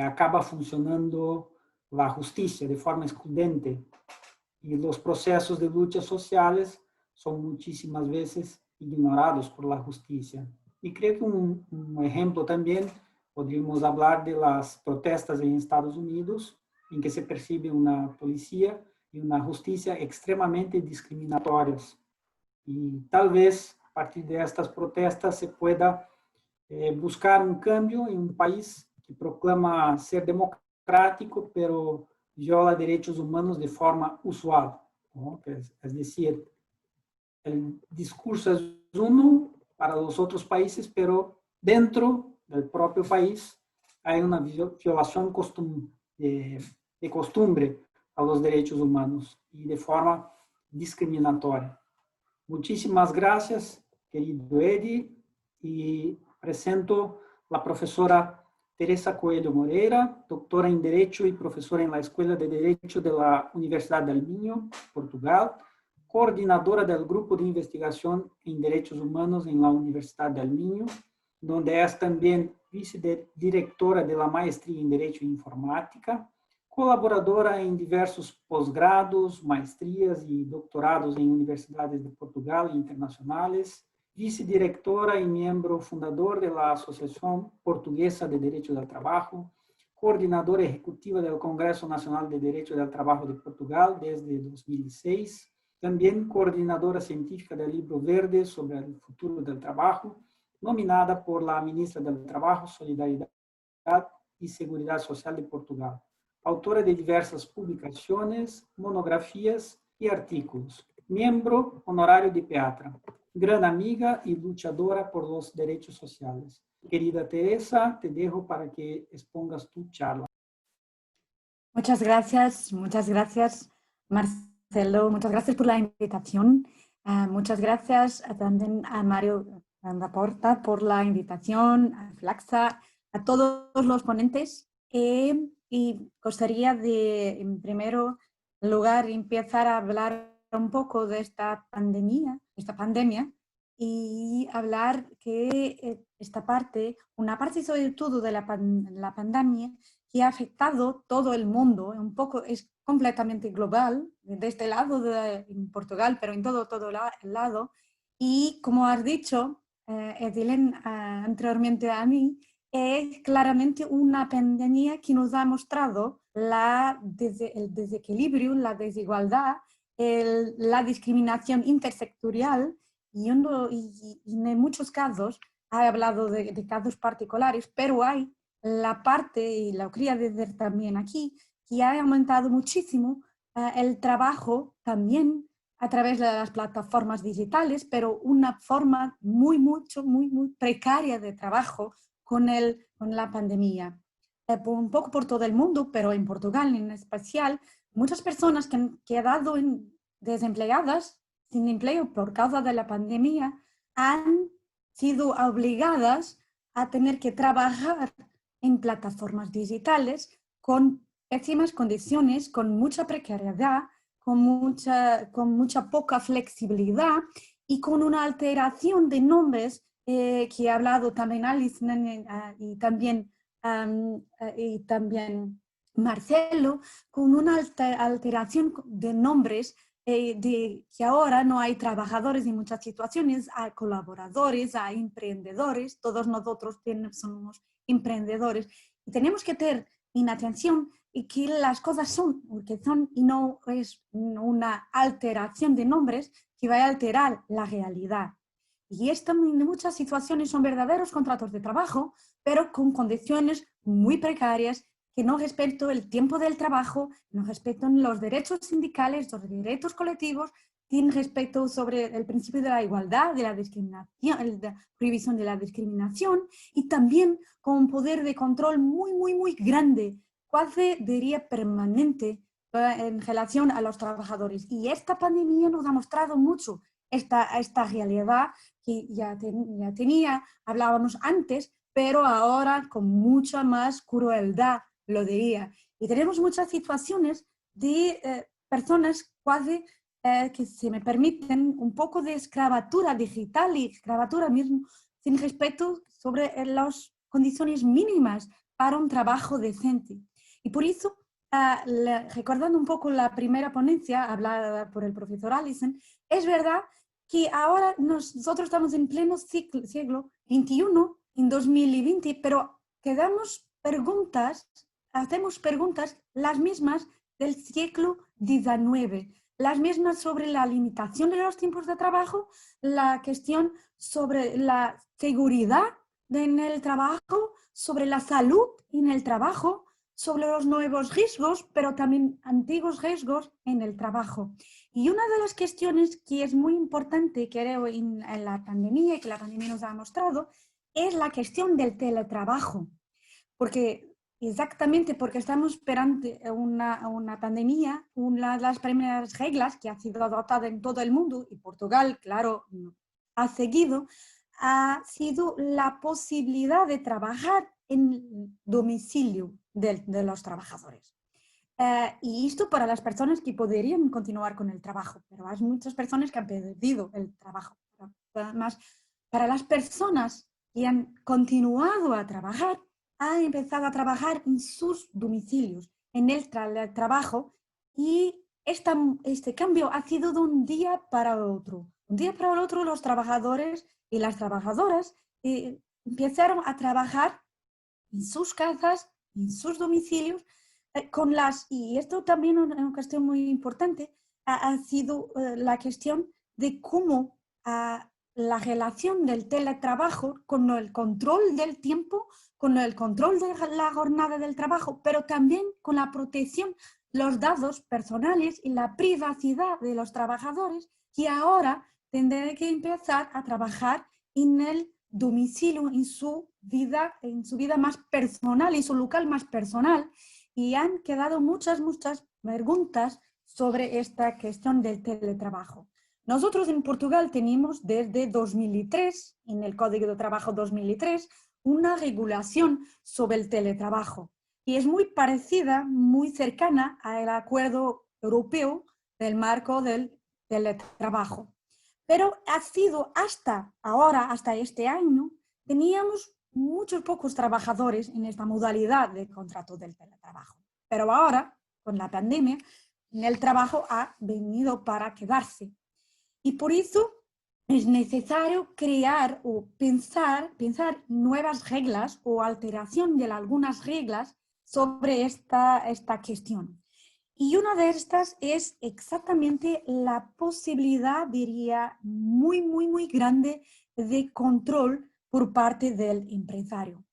acaba funcionando la justicia de forma excluyente, y los procesos de luchas sociales son muchísimas veces ignorados por la justicia. Y creo que un ejemplo también podríamos hablar de las protestas en Estados Unidos, en que se percibe una policía y una justicia extremadamente discriminatorias. Y tal vez a partir de estas protestas se pueda buscar un cambio en un país que proclama ser democrático, pero viola derechos humanos de forma usual, ¿no? Es decir, el discurso es uno para los otros países, pero dentro del propio país hay una violación de costumbre a los derechos humanos y de forma discriminatoria. Muchísimas gracias, querido Eddie, y presento la profesora Teresa Coelho Moreira, doctora en Derecho y profesora en la Escuela de Derecho de la Universidad del Minho, Portugal, coordinadora del Grupo de Investigación en Derechos Humanos en la Universidad del Minho, donde es también vicedirectora de la Maestría en Derecho e Informática, colaboradora en diversos posgrados, maestrías y doctorados en universidades de Portugal e internacionales, vicedirectora y miembro fundador de la Asociación Portuguesa de Derecho del Trabajo, coordinadora ejecutiva del Congreso Nacional de Derecho del Trabajo de Portugal desde 2006, también coordinadora científica del Libro Verde sobre el futuro del trabajo, nominada por la ministra del Trabajo, Solidaridad y Seguridad Social de Portugal. Autora de diversas publicaciones, monografías y artículos. Miembro honorario de PEATRA. Gran amiga y luchadora por los derechos sociales. Querida Teresa, te dejo para que expongas tu charla. Muchas gracias, Marcelo. Muchas gracias por la invitación. Muchas gracias también a Mario Laporta por la invitación, a Flaxa, a todos los ponentes. Y gustaría de, en primer lugar, empezar a hablar un poco de esta pandemia, y hablar que una parte sobre todo de la pandemia que ha afectado todo el mundo, un poco es completamente global, de este lado en Portugal, pero en todo el lado. Y como has dicho, Edilén, anteriormente a mí, es claramente una pandemia que nos ha mostrado el desequilibrio, la desigualdad, la discriminación intersectorial y en muchos casos, he hablado de casos particulares, pero hay la parte, y lo quería decir también aquí, que ha aumentado muchísimo el trabajo también a través de las plataformas digitales, pero una forma muy precaria de trabajo con la pandemia. Un poco por todo el mundo, pero en Portugal en especial, muchas personas que han quedado desempleadas, sin empleo por causa de la pandemia, han sido obligadas a tener que trabajar en plataformas digitales con pésimas condiciones, con mucha precariedad, con mucha poca flexibilidad y con una alteración de nombres que ha hablado también Alison y también Marcelo, con una alteración de nombres de que ahora no hay trabajadores en muchas situaciones, hay colaboradores, hay emprendedores, todos nosotros somos emprendedores y tenemos que tener en atención y que las cosas son porque son y no es una alteración de nombres que va a alterar la realidad. Y esto en muchas situaciones son verdaderos contratos de trabajo, pero con condiciones muy precarias que no respetan el tiempo del trabajo, no respetan los derechos sindicales, los derechos colectivos, tienen respeto sobre el principio de la igualdad, de la discriminación, la prohibición de la discriminación y también con un poder de control muy grande, casi diría permanente en relación a los trabajadores. Y esta pandemia nos ha mostrado mucho esta realidad que ya hablábamos antes, pero ahora con mucha más crueldad, lo diría. Y tenemos muchas situaciones de personas casi que se me permiten un poco de esclavatura digital y esclavatura mismo sin respeto sobre las condiciones mínimas para un trabajo decente. Y por eso, recordando un poco la primera ponencia hablada por el profesor Alison, es verdad que ahora nosotros estamos en pleno siglo XXI, en 2020, pero hacemos preguntas las mismas del siglo XIX, las mismas sobre la limitación de los tiempos de trabajo, la cuestión sobre la seguridad en el trabajo, sobre la salud en el trabajo, sobre los nuevos riesgos, pero también antiguos riesgos en el trabajo. Y una de las cuestiones que es muy importante, creo, en la pandemia, y que la pandemia nos ha mostrado, es la cuestión del teletrabajo. Exactamente porque estamos perante una pandemia, una de las primeras reglas que ha sido adoptada en todo el mundo, y Portugal, claro, ha seguido, ha sido la posibilidad de trabajar en domicilio de los trabajadores. Y esto para las personas que podrían continuar con el trabajo, pero hay muchas personas que han perdido el trabajo. Además, para las personas que han continuado a trabajar, han empezado a trabajar en sus domicilios, en el trabajo, y este cambio ha sido de un día para el otro. Un día para el otro los trabajadores y las trabajadoras empezaron a trabajar en sus casas, en sus domicilios, y esto también es una cuestión muy importante, ha sido la cuestión de cómo la relación del teletrabajo con el control del tiempo, con el control de la jornada del trabajo, pero también con la protección, los datos personales y la privacidad de los trabajadores que ahora tendrán que empezar a trabajar en el domicilio, en su vida más personal, en su local más personal, y han quedado muchas preguntas sobre esta cuestión del teletrabajo. Nosotros en Portugal tenemos desde 2003, en el Código de Trabajo 2003, una regulación sobre el teletrabajo, y es muy parecida, muy cercana al Acuerdo Europeo del Marco del Teletrabajo. Pero ha sido hasta ahora, hasta este año, teníamos muchos pocos trabajadores en esta modalidad de contrato del teletrabajo. Pero ahora, con la pandemia, el trabajo ha venido para quedarse. Y por eso es necesario crear o pensar nuevas reglas o alteración de algunas reglas sobre esta cuestión. Y una de estas es exactamente la posibilidad, diría, muy grande de control por parte del empresario.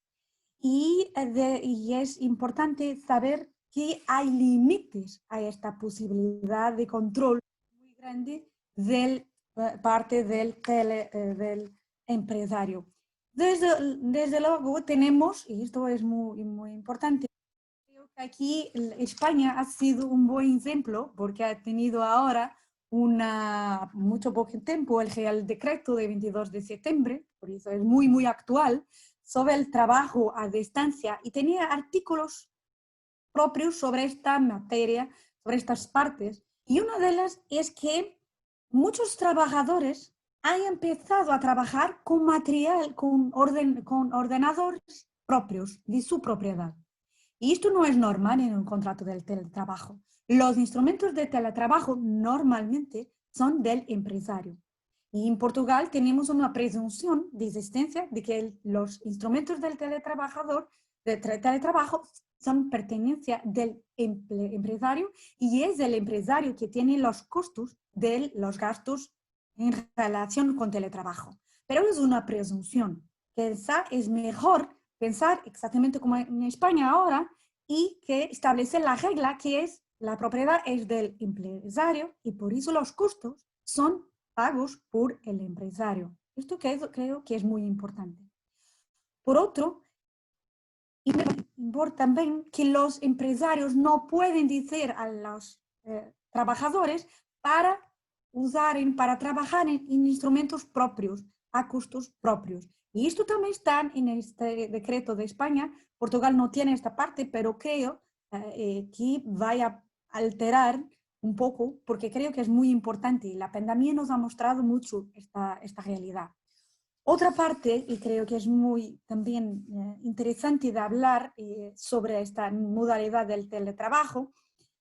Y es importante saber que hay límites a esta posibilidad de control muy grande del parte del empresario. Desde luego tenemos, y esto es muy importante, creo que aquí España ha sido un buen ejemplo porque ha tenido ahora mucho poco tiempo el Real Decreto de 22 de septiembre, por eso es muy actual, sobre el trabajo a distancia y tenía artículos propios sobre esta materia, sobre estas partes. Y una de ellas es que muchos trabajadores han empezado a trabajar con material, con ordenadores propios de su propiedad. Y esto no es normal en un contrato del teletrabajo. Los instrumentos de teletrabajo normalmente son del empresario. Y en Portugal tenemos una presunción de existencia de que los instrumentos del teletrabajo son pertenencia del empresario y es el empresario que tiene los costos de los gastos en relación con teletrabajo. Pero es una presunción. Quizá es mejor pensar exactamente como en España ahora y que establece la regla que es la propiedad es del empresario y por eso los costos son pagos por el empresario. Esto creo que es muy importante. Por otro, importa también que los empresarios no pueden decir a los trabajadores para trabajar en instrumentos propios, a costos propios. Y esto también está en este decreto de España. Portugal no tiene esta parte, pero creo que vaya a alterar un poco, porque creo que es muy importante. La pandemia nos ha mostrado mucho esta realidad. Otra parte, y creo que es muy también interesante de hablar sobre esta modalidad del teletrabajo,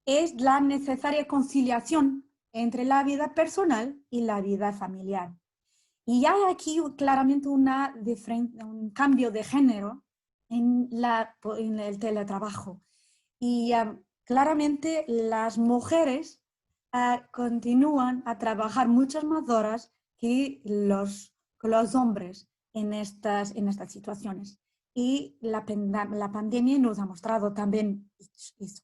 es la necesaria conciliación entre la vida personal y la vida familiar. Y hay aquí claramente un cambio de género en el teletrabajo. Y claramente las mujeres continúan a trabajar muchas más horas que los hombres en estas situaciones. Y la pandemia nos ha mostrado también eso.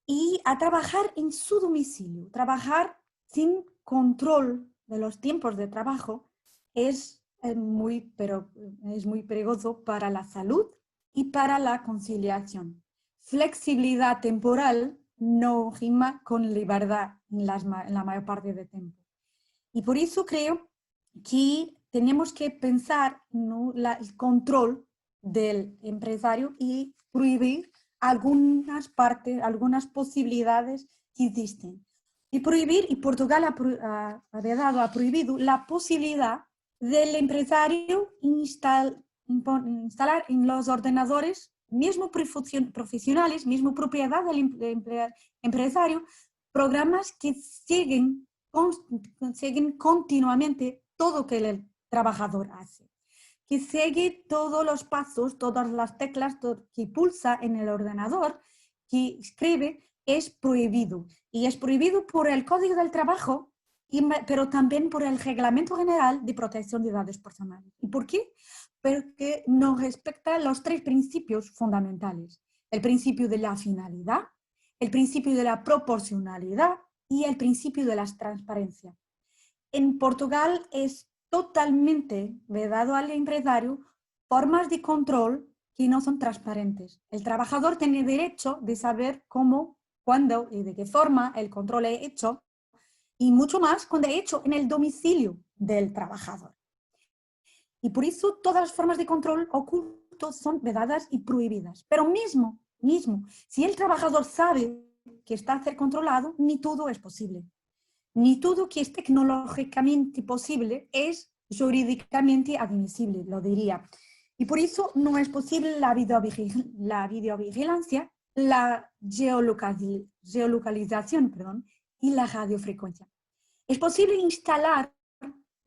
Y a trabajar en su domicilio, trabajar sin control de los tiempos de trabajo es muy peligroso para la salud y para la conciliación. Flexibilidad temporal no rima con libertad en la mayor parte del tiempo. Y por eso creo que tenemos que pensar, ¿no?, el control del empresario y prohibir algunas posibilidades que existen. Y Portugal ha prohibido la posibilidad del empresario instalar en los ordenadores, mismo profesionales, mismo propiedad del empresario, programas que siguen continuamente todo lo que el trabajador hace, que sigue todos los pasos, todas las teclas que pulsa en el ordenador, que escribe, es prohibido. Y es prohibido por el Código del Trabajo, pero también por el Reglamento General de Protección de Datos Personales. ¿Y por qué? Porque no respecta los tres principios fundamentales. El principio de la finalidad, el principio de la proporcionalidad y el principio de la transparencia. En Portugal es totalmente vedado al empresario formas de control que no son transparentes. El trabajador tiene derecho de saber cómo, cuándo y de qué forma el control es hecho y mucho más cuando es hecho en el domicilio del trabajador. Y por eso todas las formas de control ocultos son vedadas y prohibidas. Pero mismo, si el trabajador sabe que está a ser controlado, ni todo es posible. Ni todo que es tecnológicamente posible es jurídicamente admisible, lo diría. Y por eso no es posible la videovigilancia, la geolocalización y la radiofrecuencia. Es posible instalar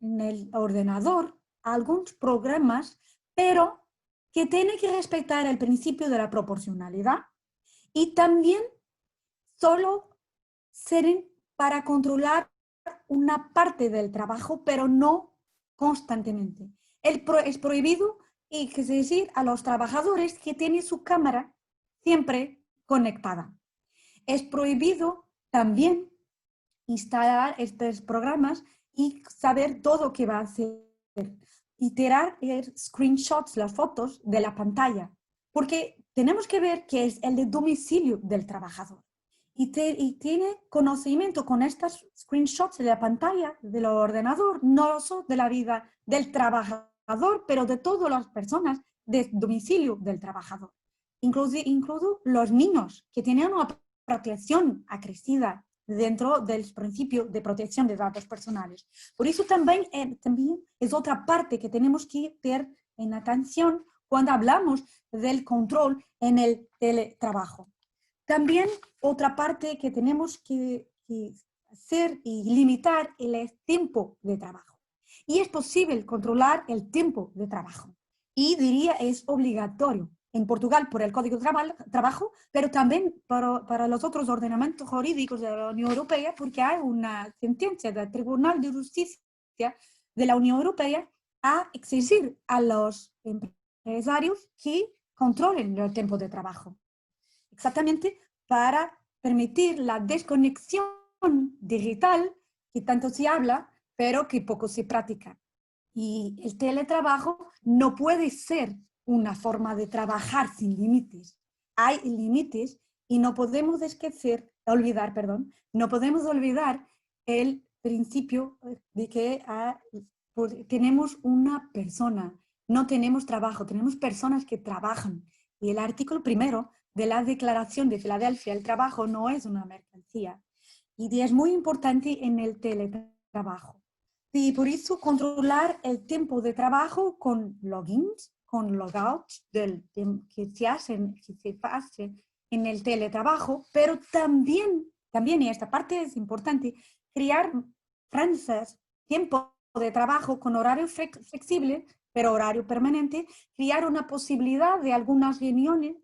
en el ordenador algunos programas, pero que tienen que respetar el principio de la proporcionalidad y también solo sirven para controlar una parte del trabajo, pero no constantemente. Es prohibido, y que es decir, a los trabajadores que tienen su cámara siempre conectada. Es prohibido también instalar estos programas y saber todo lo que va a hacer. Y tirar screenshots, las fotos de la pantalla, porque tenemos que ver que es el de domicilio del trabajador. Y tiene conocimiento con estos screenshots de la pantalla del ordenador, no solo de la vida del trabajador, pero de todas las personas del domicilio del trabajador. Incluso los niños que tienen una protección acrecida dentro del principio de protección de datos personales. Por eso también es otra parte que tenemos que ver en atención cuando hablamos del control en el teletrabajo. También otra parte que tenemos que hacer y limitar el tiempo de trabajo. Y es posible controlar el tiempo de trabajo. Y diría es obligatorio en Portugal por el Código de Trabajo, pero también para los otros ordenamientos jurídicos de la Unión Europea, porque hay una sentencia del Tribunal de Justicia de la Unión Europea a exigir a los empresarios que controlen el tiempo de trabajo. Exactamente para permitir la desconexión digital que tanto se habla, pero que poco se practica. Y el teletrabajo no puede ser una forma de trabajar sin límites. Hay límites y no podemos olvidar el principio de que tenemos una persona, no tenemos trabajo, tenemos personas que trabajan. Y el artículo 1 de la Declaración de Filadelfia, el trabajo no es una mercancía. Y es muy importante en el teletrabajo. Y por eso controlar el tiempo de trabajo con logins, con logouts que se hacen en el teletrabajo, pero también, y esta parte es importante, crear franjas, tiempo de trabajo con horario flexible, pero horario permanente, crear una posibilidad de algunas reuniones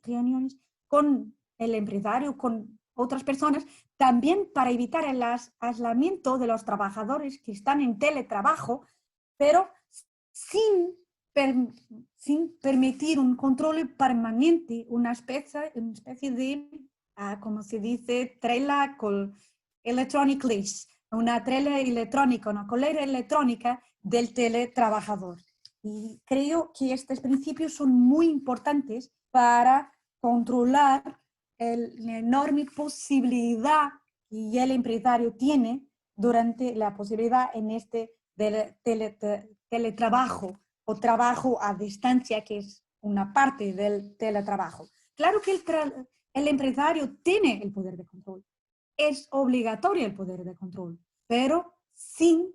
con el empresario, con otras personas, también para evitar el aislamiento de los trabajadores que están en teletrabajo, pero sin permitir un control permanente, una especie de, como se dice, trela con electronic leash, una trela electrónica, una coleira electrónica del teletrabajador. Y creo que estos principios son muy importantes para controlar la enorme posibilidad que el empresario tiene durante la posibilidad en este teletrabajo o trabajo a distancia, que es una parte del teletrabajo. Claro que el empresario tiene el poder de control, es obligatorio el poder de control, pero sin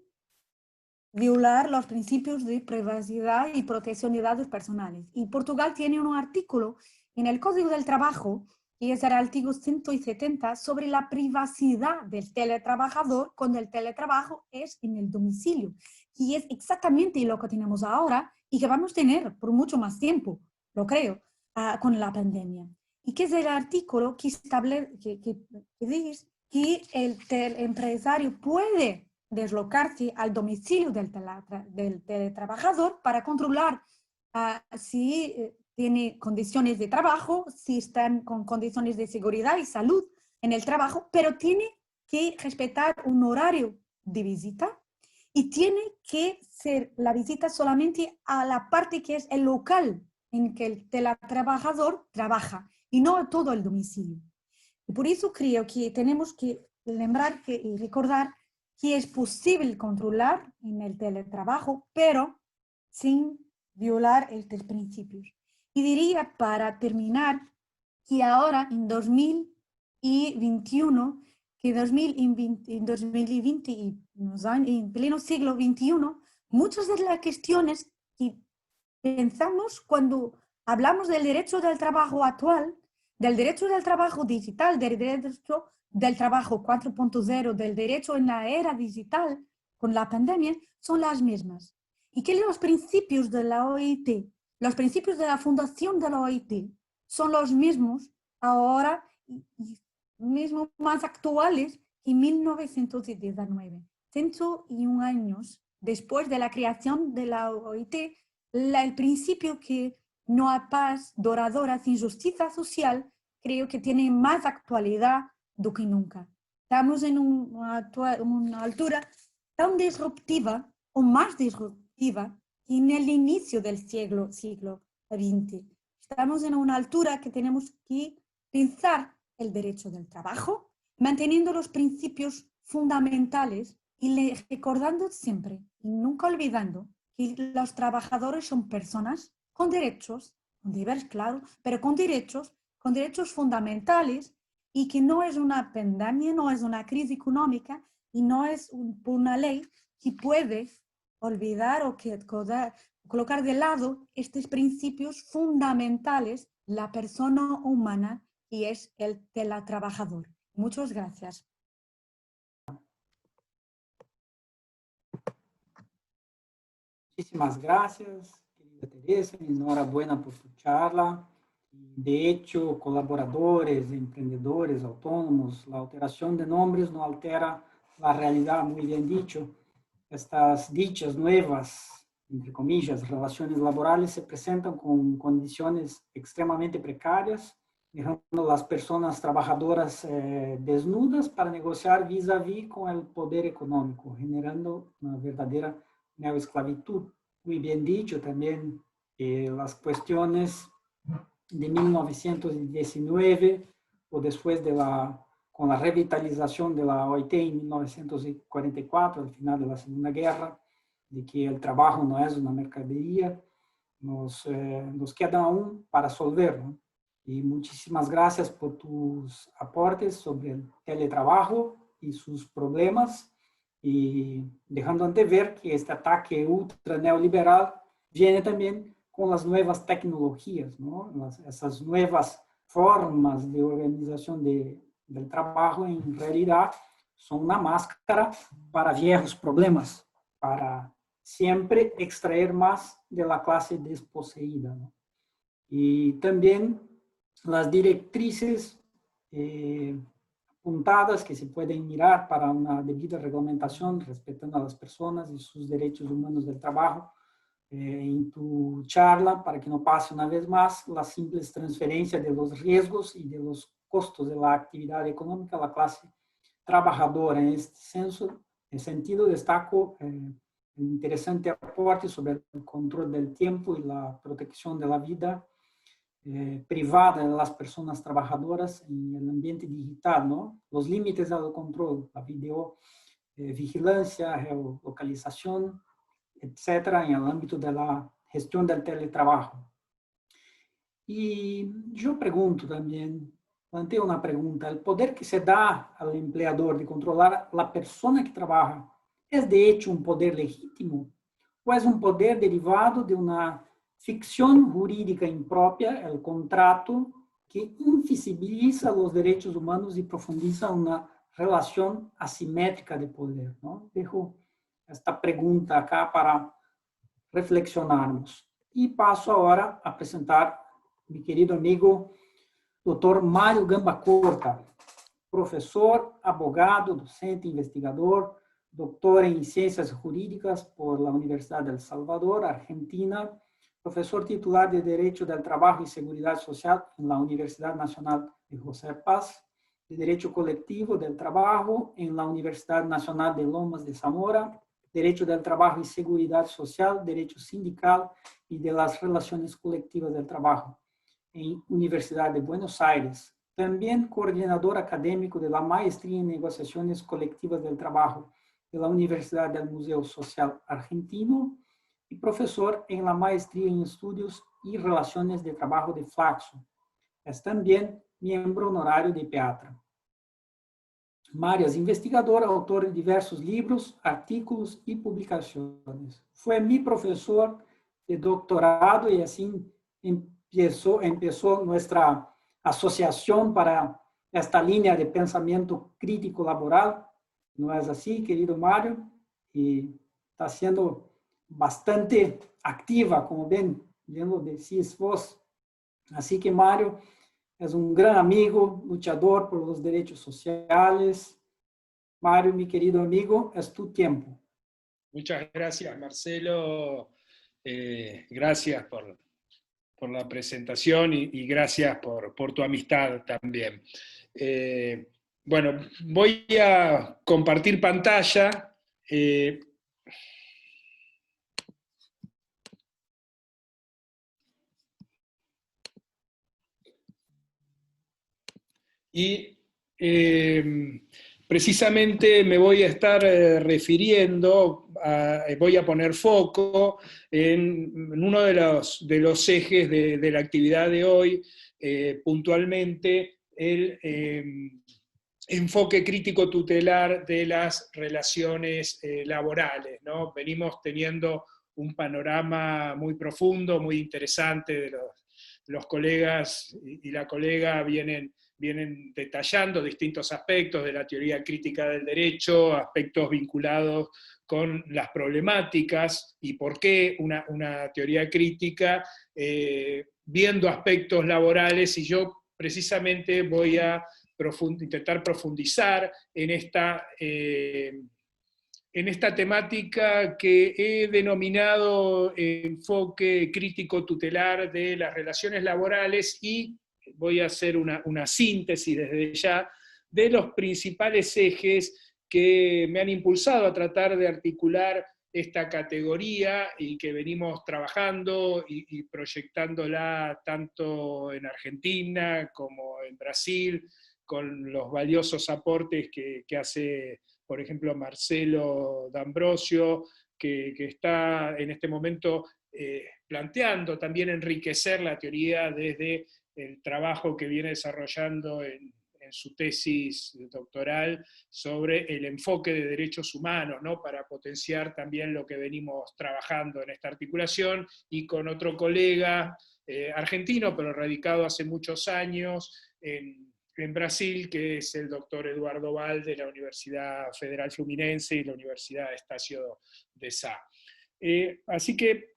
violar los principios de privacidad y protección de datos personales. Y Portugal tiene un artículo en el Código del Trabajo, y es el artículo 170, sobre la privacidad del teletrabajador cuando el teletrabajo es en el domicilio, y es exactamente lo que tenemos ahora y que vamos a tener por mucho más tiempo, lo creo, con la pandemia. Y que es el artículo que dice que el empresario puede deslocarse al domicilio del teletrabajador para controlar si tiene condiciones de trabajo, si están con condiciones de seguridad y salud en el trabajo, pero tiene que respetar un horario de visita y tiene que ser la visita solamente a la parte que es el local en que el teletrabajador trabaja y no a todo el domicilio. Y por eso creo que tenemos que lembrar y recordar que es posible controlar en el teletrabajo, pero sin violar estos principios. Y diría, para terminar, que ahora en 2021, en 2020 y en pleno siglo XXI, muchas de las cuestiones que pensamos cuando hablamos del derecho del trabajo actual, del derecho del trabajo digital, del derecho del trabajo 4.0, del derecho en la era digital, con la pandemia son las mismas. Y que los principios de la OIT, los principios de la fundación de la OIT son los mismos ahora y mismo más actuales que en 1919. 101 años después de la creación de la OIT, el principio que no hay paz duradera sin justicia social creo que tiene más actualidad do que nunca. Estamos en una altura tan disruptiva o más disruptiva que en el inicio del siglo XX. Estamos en una altura que tenemos que pensar el derecho del trabajo, manteniendo los principios fundamentales y recordando siempre y nunca olvidando que los trabajadores son personas con derechos, con deberes, claro, pero con derechos fundamentales y que no es una pandemia, no es una crisis económica y no es una ley que puede olvidar o que colocar de lado estos principios fundamentales, la persona humana y es el trabajador. Muchas gracias. Muchísimas gracias, querida Teresa, enhorabuena por tu charla. De hecho, colaboradores, emprendedores, autónomos, la alteración de nombres no altera la realidad, muy bien dicho. Estas dichas nuevas, entre comillas, relaciones laborales se presentan con condiciones extremadamente precarias, dejando a las personas trabajadoras desnudas para negociar vis a vis con el poder económico, generando una verdadera neoesclavitud. Muy bien dicho también las cuestiones de 1919 o después con la revitalización de la OIT en 1944, al final de la Segunda Guerra, de que el trabajo no es una mercadería, nos queda aún para resolver, ¿no? Y muchísimas gracias por tus aportes sobre el teletrabajo y sus problemas, y dejando antever que este ataque ultra neoliberal viene también con las nuevas tecnologías, ¿no? Esas nuevas formas de organización del trabajo en realidad son una máscara para viejos problemas, para siempre extraer más de la clase desposeída, ¿no? Y también las directrices apuntadas que se pueden mirar para una debida reglamentación, respetando a las personas y sus derechos humanos del trabajo, en tu charla, para que no pase una vez más la simple transferencia de los riesgos y de los costos de la actividad económica a la clase trabajadora. En este sentido, destaco el interesante aporte sobre el control del tiempo y la protección de la vida privada de las personas trabajadoras en el ambiente digital, ¿no? Los límites al control, la videovigilancia, geolocalización, etcétera, en el ámbito de la gestión del teletrabajo. Y yo pregunto también, planteo una pregunta: ¿el poder que se da al empleador de controlar la persona que trabaja es de hecho un poder legítimo o es un poder derivado de una ficción jurídica impropia, el contrato, que invisibiliza los derechos humanos y profundiza una relación asimétrica de poder, ¿no? Dejo esta pregunta acá para reflexionarmos. Y paso ahora a presentar a mi querido amigo, Dr. Mário Gamba Corta, profesor, abogado, docente, investigador, doctor en Ciencias Jurídicas por la Universidad de El Salvador, Argentina, profesor titular de Derecho del Trabajo y Seguridad Social en la Universidad Nacional de José Paz, de Derecho Colectivo del Trabajo en la Universidad Nacional de Lomas de Zamora, Derecho del Trabajo y Seguridad Social, Derecho Sindical y de las Relaciones Colectivas del Trabajo en Universidad de Buenos Aires. También coordinador académico de la Maestría en Negociaciones Colectivas del Trabajo de la Universidad del Museo Social Argentino y profesor en la Maestría en Estudios y Relaciones de Trabajo de Flaxo. Es también miembro honorario de PEATRA. Mário es investigador, autor de diversos libros, artículos y publicaciones. Fue mi profesor de doctorado y así empezó nuestra asociación para esta línea de pensamiento crítico laboral. ¿No es así, querido Mário? y está siendo bastante activa, como bien lo decís vos. Así que Mario es un gran amigo, luchador por los derechos sociales. Mario, mi querido amigo, es tu tiempo. Muchas gracias, Marcelo. Gracias por la presentación y gracias por tu amistad también. Bueno, voy a compartir pantalla. Y precisamente me voy a estar refiriendo, voy a poner foco en uno de los ejes de la actividad de hoy, puntualmente el enfoque crítico tutelar de las relaciones laborales, ¿no? Venimos teniendo un panorama muy profundo, muy interesante, de los colegas y la colega vienen detallando distintos aspectos de la teoría crítica del derecho, aspectos vinculados con las problemáticas y por qué una teoría crítica, viendo aspectos laborales, y yo precisamente voy a intentar profundizar en esta temática que he denominado enfoque crítico tutelar de las relaciones laborales, y voy a hacer una síntesis desde ya de los principales ejes que me han impulsado a tratar de articular esta categoría y que venimos trabajando y proyectándola tanto en Argentina como en Brasil, con los valiosos aportes que hace, por ejemplo, Marcelo D'Ambrosio, que está en este momento planteando también enriquecer la teoría desde el trabajo que viene desarrollando en su tesis doctoral sobre el enfoque de derechos humanos, ¿no? Para potenciar también lo que venimos trabajando en esta articulación, y con otro colega argentino, pero radicado hace muchos años en Brasil, que es el doctor Eduardo Val, de la Universidad Federal Fluminense y la Universidad Estácio de Sá. Así que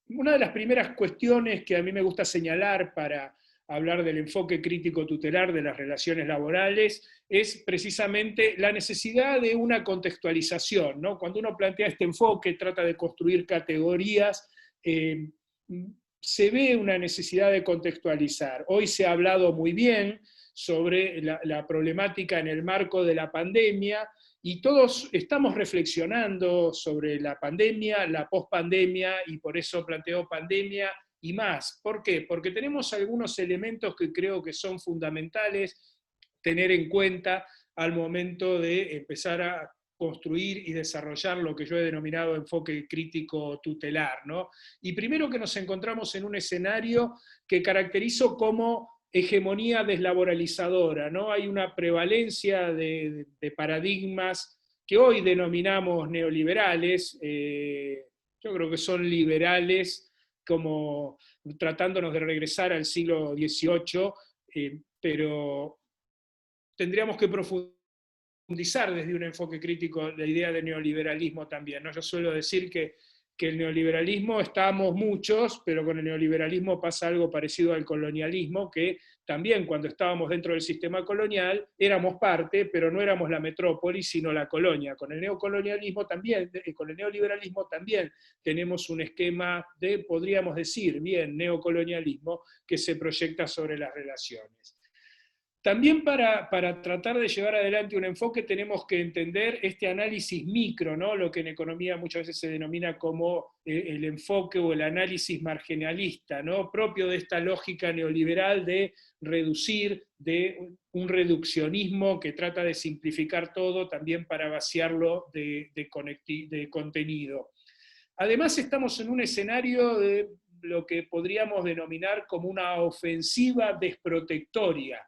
una de las primeras cuestiones que a mí me gusta señalar para hablar del enfoque crítico tutelar de las relaciones laborales es precisamente la necesidad de una contextualización, ¿no? Cuando uno plantea este enfoque, trata de construir categorías, se ve una necesidad de contextualizar. Hoy se ha hablado muy bien sobre la problemática en el marco de la pandemia, y todos estamos reflexionando sobre la pandemia, la pospandemia, y por eso planteo pandemia y más. ¿Por qué? Porque tenemos algunos elementos que creo que son fundamentales tener en cuenta al momento de empezar a construir y desarrollar lo que yo he denominado enfoque crítico tutelar, ¿no? Y primero que nos encontramos en un escenario que caracterizo como hegemonía deslaboralizadora, ¿no? Hay una prevalencia de paradigmas que hoy denominamos neoliberales, yo creo que son liberales, como tratándonos de regresar al siglo XVIII, pero tendríamos que profundizar desde un enfoque crítico la idea de neoliberalismo también, ¿no? Yo suelo decir que el neoliberalismo estamos muchos, pero con el neoliberalismo pasa algo parecido al colonialismo, que también cuando estábamos dentro del sistema colonial éramos parte, pero no éramos la metrópoli, sino la colonia. Con el neocolonialismo también, con el neoliberalismo también tenemos un esquema de, podríamos decir, bien, neocolonialismo que se proyecta sobre las relaciones. También para tratar de llevar adelante un enfoque tenemos que entender este análisis micro, ¿no? Lo que en economía muchas veces se denomina como el enfoque o el análisis marginalista, ¿no? Propio de esta lógica neoliberal de reducir, de un reduccionismo que trata de simplificar todo también para vaciarlo de contenido. Además estamos en un escenario de lo que podríamos denominar como una ofensiva desprotectoria.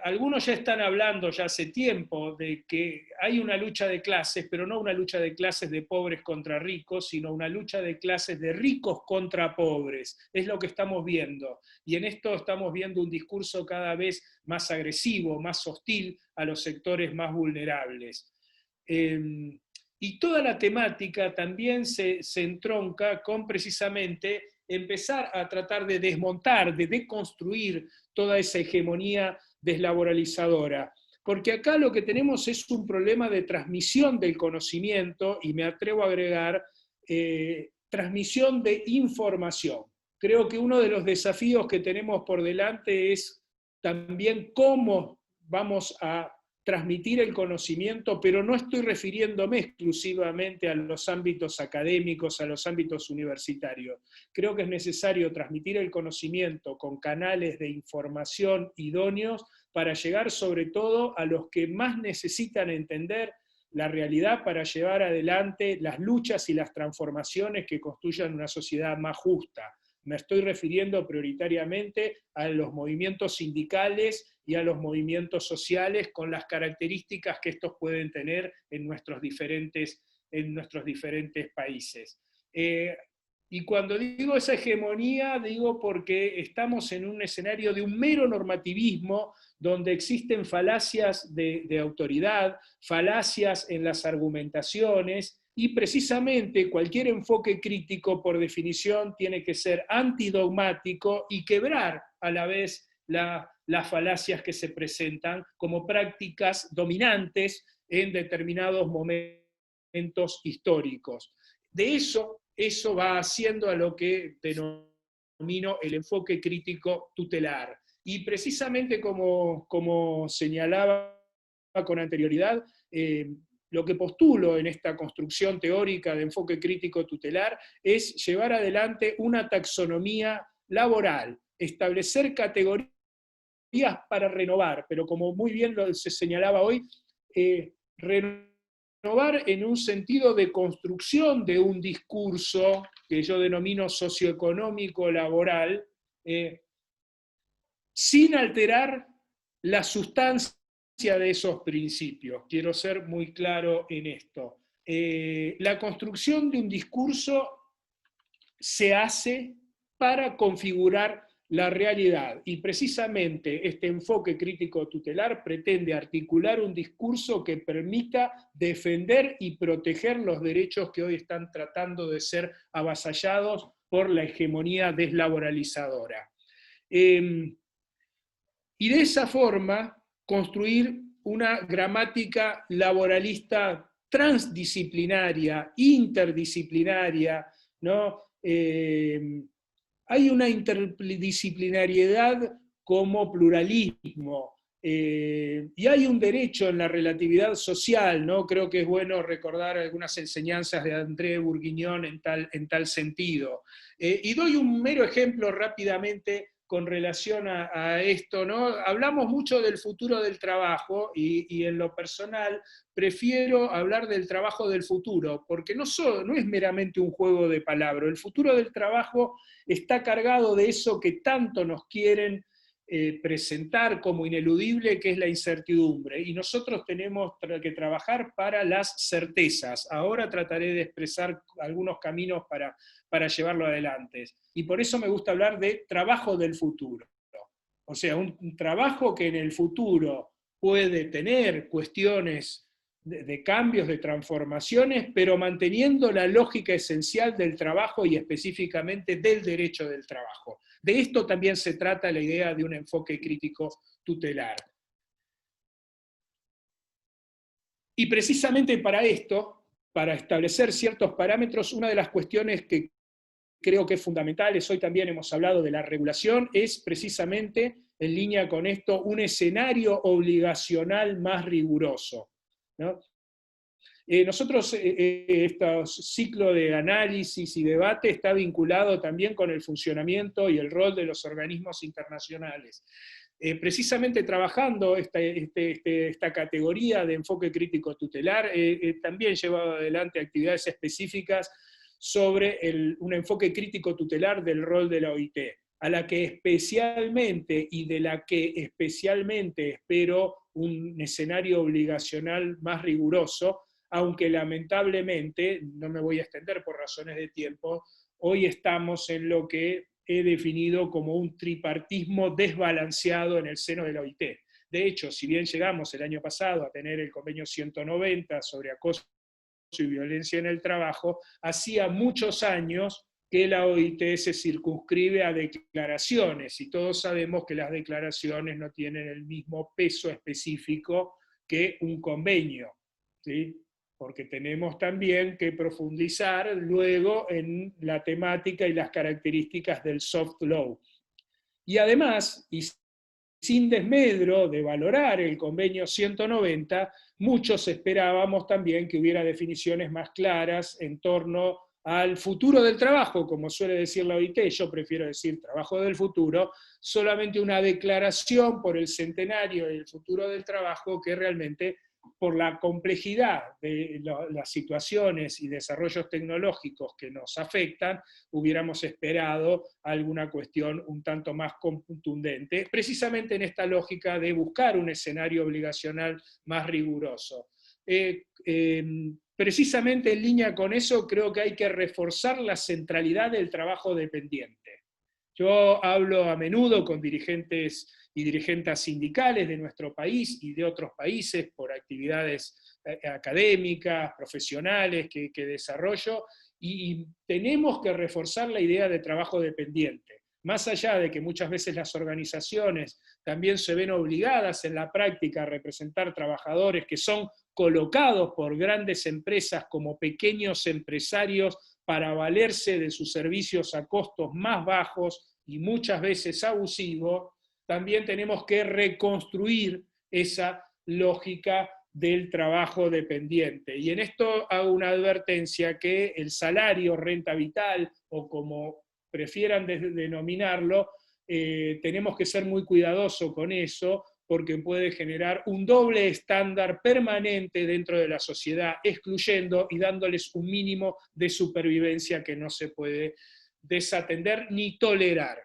Algunos ya están hablando ya hace tiempo de que hay una lucha de clases, pero no una lucha de clases de pobres contra ricos, sino una lucha de clases de ricos contra pobres. Es lo que estamos viendo. Y en esto estamos viendo un discurso cada vez más agresivo, más hostil a los sectores más vulnerables. Y toda la temática también se entronca con precisamente empezar a tratar de desmontar, de deconstruir toda esa hegemonía deslaboralizadora. Porque acá lo que tenemos es un problema de transmisión del conocimiento, y me atrevo a agregar, transmisión de información. Creo que uno de los desafíos que tenemos por delante es también cómo vamos a transmitir el conocimiento, pero no estoy refiriéndome exclusivamente a los ámbitos académicos, a los ámbitos universitarios. Creo que es necesario transmitir el conocimiento con canales de información idóneos para llegar sobre todo a los que más necesitan entender la realidad para llevar adelante las luchas y las transformaciones que construyan una sociedad más justa. Me estoy refiriendo prioritariamente a los movimientos sindicales y a los movimientos sociales con las características que estos pueden tener en nuestros diferentes países. Y cuando digo esa hegemonía, digo porque estamos en un escenario de un mero normativismo, donde existen falacias de autoridad, falacias en las argumentaciones, y precisamente cualquier enfoque crítico, por definición, tiene que ser antidogmático y quebrar a la vez las falacias que se presentan como prácticas dominantes en determinados momentos históricos. De eso va haciendo a lo que denomino el enfoque crítico tutelar. Y precisamente como señalaba con anterioridad, lo que postulo en esta construcción teórica de enfoque crítico tutelar es llevar adelante una taxonomía laboral, establecer categorías para renovar, pero como muy bien se señalaba hoy, renovar en un sentido de construcción de un discurso que yo denomino socioeconómico laboral, sin alterar la sustancia de esos principios. Quiero ser muy claro en esto. La construcción de un discurso se hace para configurar la realidad, y precisamente este enfoque crítico tutelar pretende articular un discurso que permita defender y proteger los derechos que hoy están tratando de ser avasallados por la hegemonía deslaboralizadora. Y de esa forma construir una gramática laboralista transdisciplinaria, interdisciplinaria, ¿no? Hay una interdisciplinariedad como pluralismo, y hay un derecho en la relatividad social, ¿no? Creo que es bueno recordar algunas enseñanzas de André Bourguignon en tal sentido. Y doy un mero ejemplo rápidamente con relación a esto, ¿no? Hablamos mucho del futuro del trabajo y en lo personal prefiero hablar del trabajo del futuro, porque no es meramente un juego de palabras. El futuro del trabajo está cargado de eso que tanto nos quieren presentar como ineludible, que es la incertidumbre, y nosotros tenemos que trabajar para las certezas. Ahora trataré de expresar algunos caminos para llevarlo adelante. Y por eso me gusta hablar de trabajo del futuro. O sea, un trabajo que en el futuro puede tener cuestiones de cambios, de transformaciones, pero manteniendo la lógica esencial del trabajo y específicamente del derecho del trabajo. De esto también se trata la idea de un enfoque crítico tutelar. Y precisamente para esto, para establecer ciertos parámetros, una de las cuestiones que creo que es fundamental, hoy también hemos hablado de la regulación, es precisamente, en línea con esto, un escenario obligacional más riguroso, ¿no? Nosotros, este ciclo de análisis y debate está vinculado también con el funcionamiento y el rol de los organismos internacionales. Precisamente trabajando esta categoría de enfoque crítico tutelar, también llevado adelante actividades específicas sobre un enfoque crítico tutelar del rol de la OIT, a la que especialmente y de la que especialmente espero un escenario obligacional más riguroso, aunque lamentablemente, no me voy a extender por razones de tiempo, hoy estamos en lo que he definido como un tripartismo desbalanceado en el seno de la OIT. De hecho, si bien llegamos el año pasado a tener el convenio 190 sobre acoso y violencia en el trabajo, hacía muchos años que la OIT se circunscribe a declaraciones, y todos sabemos que las declaraciones no tienen el mismo peso específico que un convenio, ¿sí? Porque tenemos también que profundizar luego en la temática y las características del soft law. Y además, y sin desmedro de valorar el convenio 190, muchos esperábamos también que hubiera definiciones más claras en torno al futuro del trabajo, como suele decir la OIT, yo prefiero decir trabajo del futuro, solamente una declaración por el centenario y el futuro del trabajo que realmente, por la complejidad de las situaciones y desarrollos tecnológicos que nos afectan, hubiéramos esperado alguna cuestión un tanto más contundente, precisamente en esta lógica de buscar un escenario obligacional más riguroso. Precisamente en línea con eso, creo que hay que reforzar la centralidad del trabajo dependiente. Yo hablo a menudo con dirigentes y dirigentas sindicales de nuestro país y de otros países por actividades académicas, profesionales que desarrollo, y tenemos que reforzar la idea de trabajo dependiente. Más allá de que muchas veces las organizaciones también se ven obligadas en la práctica a representar trabajadores que son colocados por grandes empresas como pequeños empresarios para valerse de sus servicios a costos más bajos y muchas veces abusivos, también tenemos que reconstruir esa lógica del trabajo dependiente. Y en esto hago una advertencia que el salario, renta vital, o como prefieran denominarlo, tenemos que ser muy cuidadosos con eso, porque puede generar un doble estándar permanente dentro de la sociedad, excluyendo y dándoles un mínimo de supervivencia que no se puede desatender ni tolerar.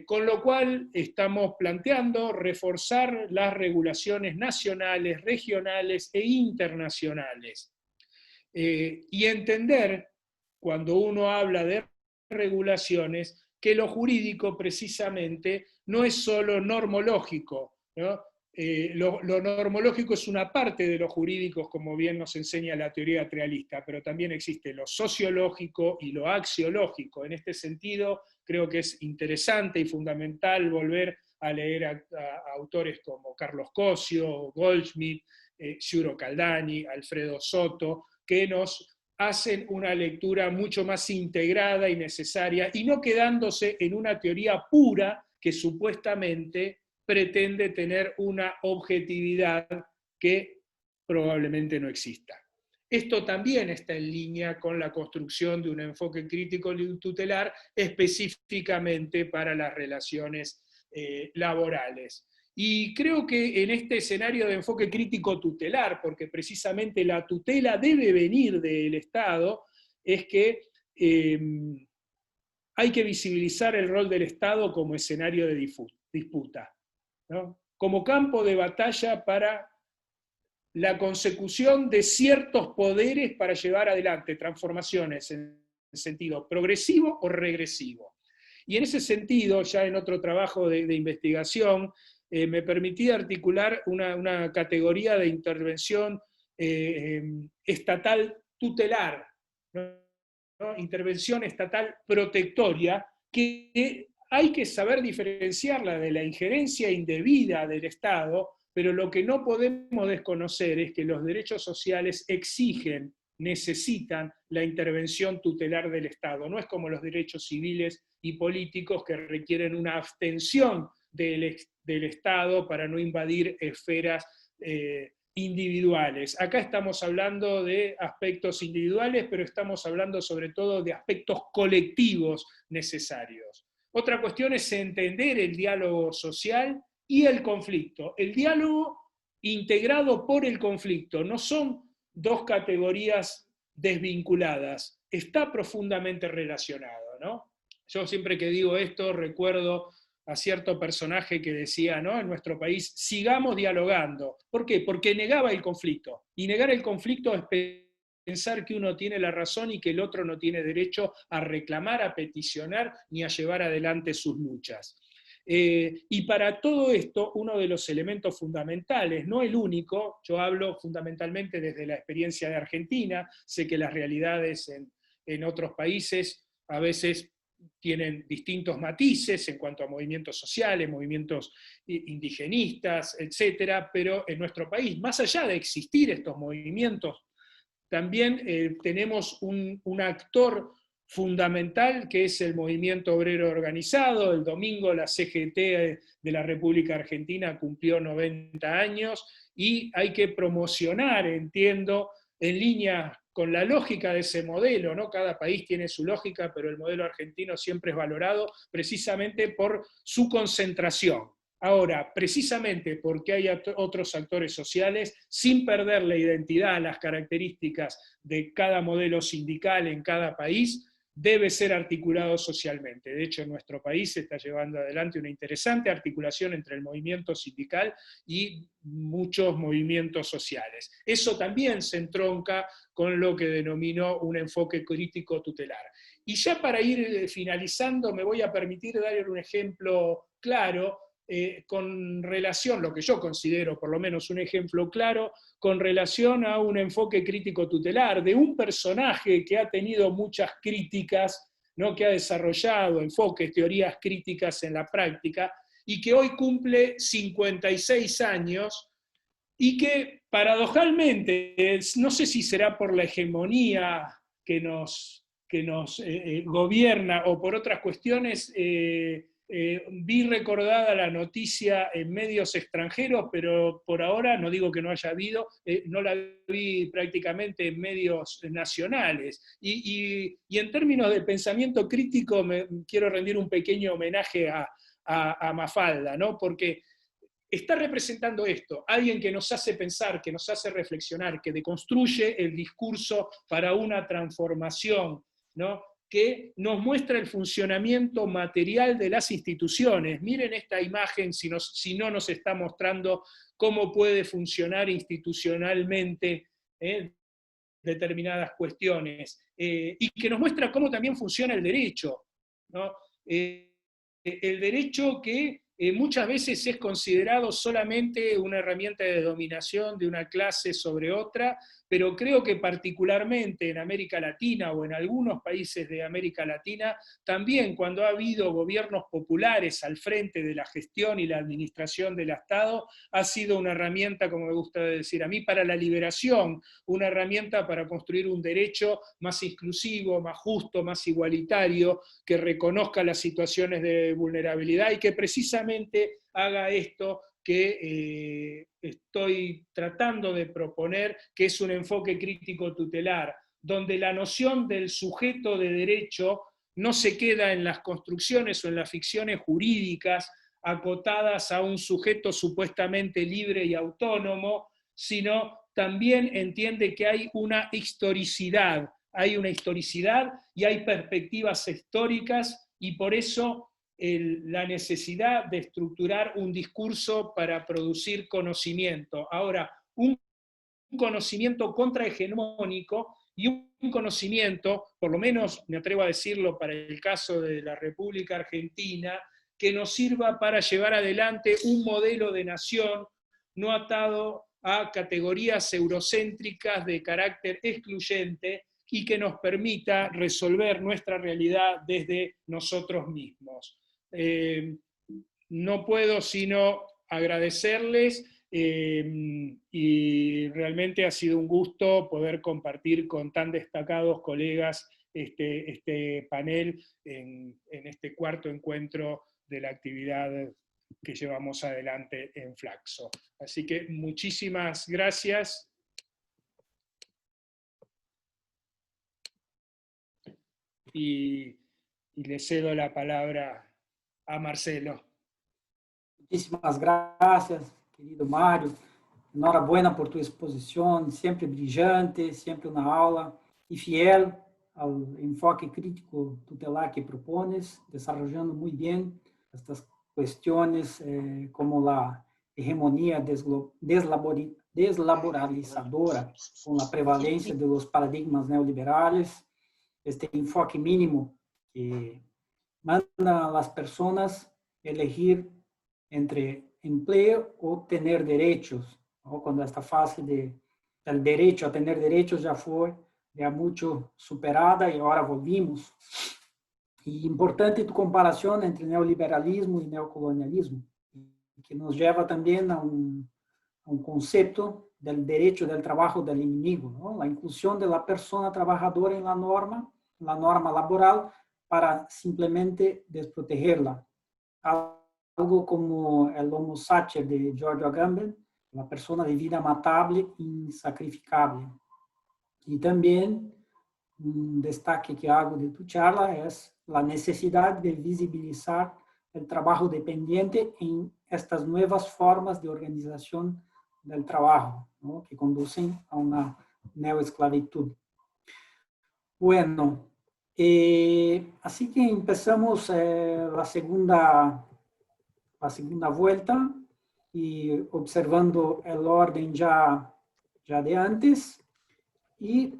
Con lo cual estamos planteando reforzar las regulaciones nacionales, regionales e internacionales. Y entender, cuando uno habla de regulaciones, que lo jurídico precisamente no es solo normológico, ¿no? Lo normológico es una parte de lo jurídico, como bien nos enseña la teoría realista, pero también existe lo sociológico y lo axiológico. En este sentido, creo que es interesante y fundamental volver a leer a autores como Carlos Cosio, Goldschmidt, Giuro Caldani, Alfredo Soto, que nos hacen una lectura mucho más integrada y necesaria, y no quedándose en una teoría pura que supuestamente pretende tener una objetividad que probablemente no exista. Esto también está en línea con la construcción de un enfoque crítico tutelar específicamente para las relaciones laborales. Y creo que en este escenario de enfoque crítico tutelar, porque precisamente la tutela debe venir del Estado, es que hay que visibilizar el rol del Estado como escenario de disputa, ¿no? Como campo de batalla para la consecución de ciertos poderes para llevar adelante transformaciones en sentido progresivo o regresivo. Y en ese sentido, ya en otro trabajo de investigación, me permití articular una categoría de intervención estatal tutelar, ¿no? Intervención estatal protectoria, que hay que saber diferenciarla de la injerencia indebida del Estado, pero lo que no podemos desconocer es que los derechos sociales exigen, necesitan la intervención tutelar del Estado. No es como los derechos civiles y políticos que requieren una abstención del Estado para no invadir esferas individuales. Acá estamos hablando de aspectos individuales, pero estamos hablando sobre todo de aspectos colectivos necesarios. Otra cuestión es entender el diálogo social y el conflicto. El diálogo integrado por el conflicto no son dos categorías desvinculadas, está profundamente relacionado, ¿no? Yo siempre que digo esto recuerdo a cierto personaje que decía, ¿no? En nuestro país, sigamos dialogando. ¿Por qué? Porque negaba el conflicto. Y negar el conflicto es pensar que uno tiene la razón y que el otro no tiene derecho a reclamar, a peticionar, ni a llevar adelante sus luchas. Y para todo esto, uno de los elementos fundamentales, no el único, yo hablo fundamentalmente desde la experiencia de Argentina, sé que las realidades en otros países a veces tienen distintos matices en cuanto a movimientos sociales, movimientos indigenistas, etcétera, pero en nuestro país, más allá de existir estos movimientos, también tenemos un actor fundamental que es el movimiento obrero organizado. El domingo la CGT de la República Argentina cumplió 90 años y hay que promocionar, entiendo, en línea con la lógica de ese modelo, ¿no? Cada país tiene su lógica, pero el modelo argentino siempre es valorado precisamente por su concentración. Ahora, precisamente porque hay otros actores sociales, sin perder la identidad, las características de cada modelo sindical en cada país, debe ser articulado socialmente. De hecho, en nuestro país se está llevando adelante una interesante articulación entre el movimiento sindical y muchos movimientos sociales. Eso también se entronca con lo que denominó un enfoque crítico tutelar. Y ya para ir finalizando, me voy a permitir dar un ejemplo claro con relación, lo que yo considero por lo menos un ejemplo claro, con relación a un enfoque crítico tutelar, de un personaje que ha tenido muchas críticas, ¿no? Que ha desarrollado enfoques, teorías críticas en la práctica, y que hoy cumple 56 años, y que paradojalmente, no sé si será por la hegemonía que nos gobierna o por otras cuestiones, vi recordada la noticia en medios extranjeros, pero por ahora, no digo que no haya habido, no la vi prácticamente en medios nacionales. Y en términos de pensamiento crítico, quiero rendir un pequeño homenaje a Mafalda, ¿no? Porque está representando esto, alguien que nos hace pensar, que nos hace reflexionar, que deconstruye el discurso para una transformación, ¿no? Que nos muestra el funcionamiento material de las instituciones. Miren esta imagen si no nos está mostrando cómo puede funcionar institucionalmente determinadas cuestiones, y que nos muestra cómo también funciona el derecho, ¿no? El derecho que muchas veces es considerado solamente una herramienta de dominación de una clase sobre otra, pero creo que particularmente en América Latina o en algunos países de América Latina, también cuando ha habido gobiernos populares al frente de la gestión y la administración del Estado, ha sido una herramienta, como me gusta decir a mí, para la liberación, una herramienta para construir un derecho más inclusivo, más justo, más igualitario, que reconozca las situaciones de vulnerabilidad y que precisamente haga esto que estoy tratando de proponer, que es un enfoque crítico tutelar, donde la noción del sujeto de derecho no se queda en las construcciones o en las ficciones jurídicas acotadas a un sujeto supuestamente libre y autónomo, sino también entiende que hay una historicidad y hay perspectivas históricas, y por eso la necesidad de estructurar un discurso para producir conocimiento. Ahora, un conocimiento contrahegemónico y un conocimiento, por lo menos me atrevo a decirlo para el caso de la República Argentina, que nos sirva para llevar adelante un modelo de nación no atado a categorías eurocéntricas de carácter excluyente y que nos permita resolver nuestra realidad desde nosotros mismos. No puedo sino agradecerles y realmente ha sido un gusto poder compartir con tan destacados colegas este panel en este cuarto encuentro de la actividad que llevamos adelante en Flaxo. Así que muchísimas gracias. Y le cedo la palabra a Marcelo. Muchísimas gracias, querido Mário. Enhorabuena por tu exposición, siempre brillante, siempre una aula y fiel al enfoque crítico tutelar que propones, desarrollando muy bien estas cuestiones como la hegemonía deslaboralizadora con la prevalencia de los paradigmas neoliberales, este enfoque mínimo que manda a las personas elegir entre empleo o tener derechos, ¿no? Cuando esta fase del derecho a tener derechos ya fue ya mucho superada y ahora volvimos. Y importante tu comparación entre neoliberalismo y neocolonialismo, que nos lleva también a un concepto del derecho del trabajo del enemigo, ¿no? La inclusión de la persona trabajadora en la norma laboral para simplemente desprotegerla. Algo como el Homo sacer de George Agamben, la persona de vida matable e insacrificable. Y también un destaque que hago de tu charla es la necesidad de visibilizar el trabajo dependiente en estas nuevas formas de organización del trabajo, ¿no? Que conducen a una neoesclavitud. Bueno, así que empezamos la segunda vuelta y observando el orden ya de antes, y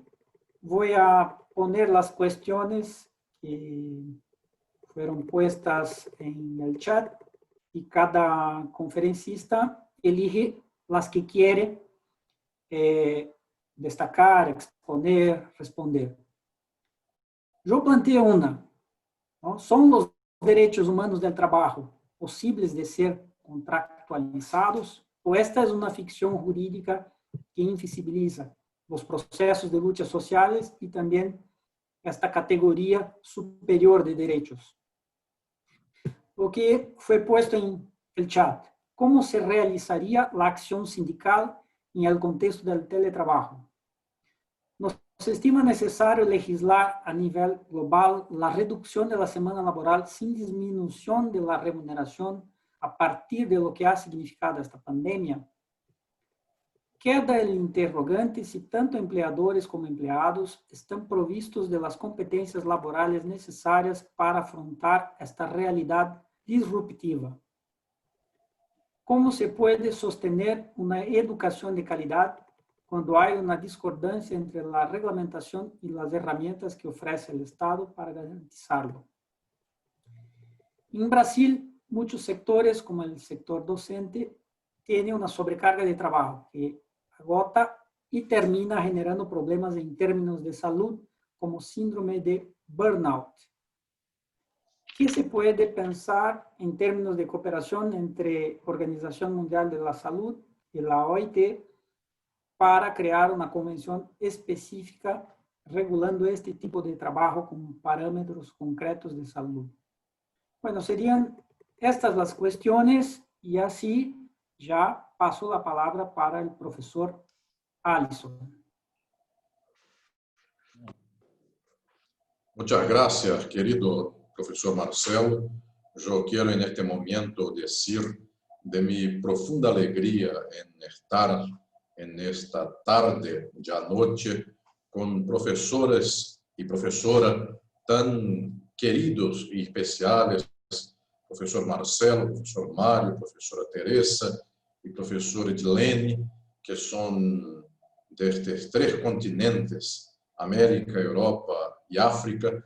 voy a poner las cuestiones que fueron puestas en el chat y cada conferencista elige las que quiere destacar, exponer, responder. Yo planteo una, ¿no? ¿Son los derechos humanos del trabajo posibles de ser contractualizados? ¿O esta es una ficción jurídica que invisibiliza los procesos de luchas sociales y también esta categoría superior de derechos? Lo que fue puesto en el chat: ¿cómo se realizaría la acción sindical en el contexto del teletrabajo? Se estima necesario legislar a nivel global la reducción de la semana laboral sin disminución de la remuneración a partir de lo que ha significado esta pandemia. Queda el interrogante si tanto empleadores como empleados están provistos de las competencias laborales necesarias para afrontar esta realidad disruptiva. ¿Cómo se puede sostener una educación de calidad cuando hay una discordancia entre la reglamentación y las herramientas que ofrece el Estado para garantizarlo? En Brasil, muchos sectores, como el sector docente, tienen una sobrecarga de trabajo que agota y termina generando problemas en términos de salud, como síndrome de burnout. ¿Qué se puede pensar en términos de cooperación entre Organización Mundial de la Salud y la OIT para crear una convención específica regulando este tipo de trabajo con parámetros concretos de salud? Bueno, serían estas las cuestiones y así ya paso la palabra para el profesor Alisson. Muchas gracias, querido profesor Marcelo. Yo quiero en este momento decir de mi profunda alegría en estar en esta tarde, ya noche, con profesores y profesoras tan queridos y especiales, profesor Marcelo, profesor Mario, profesora Teresa y profesor Edilene, que son de estos tres continentes, América, Europa y África,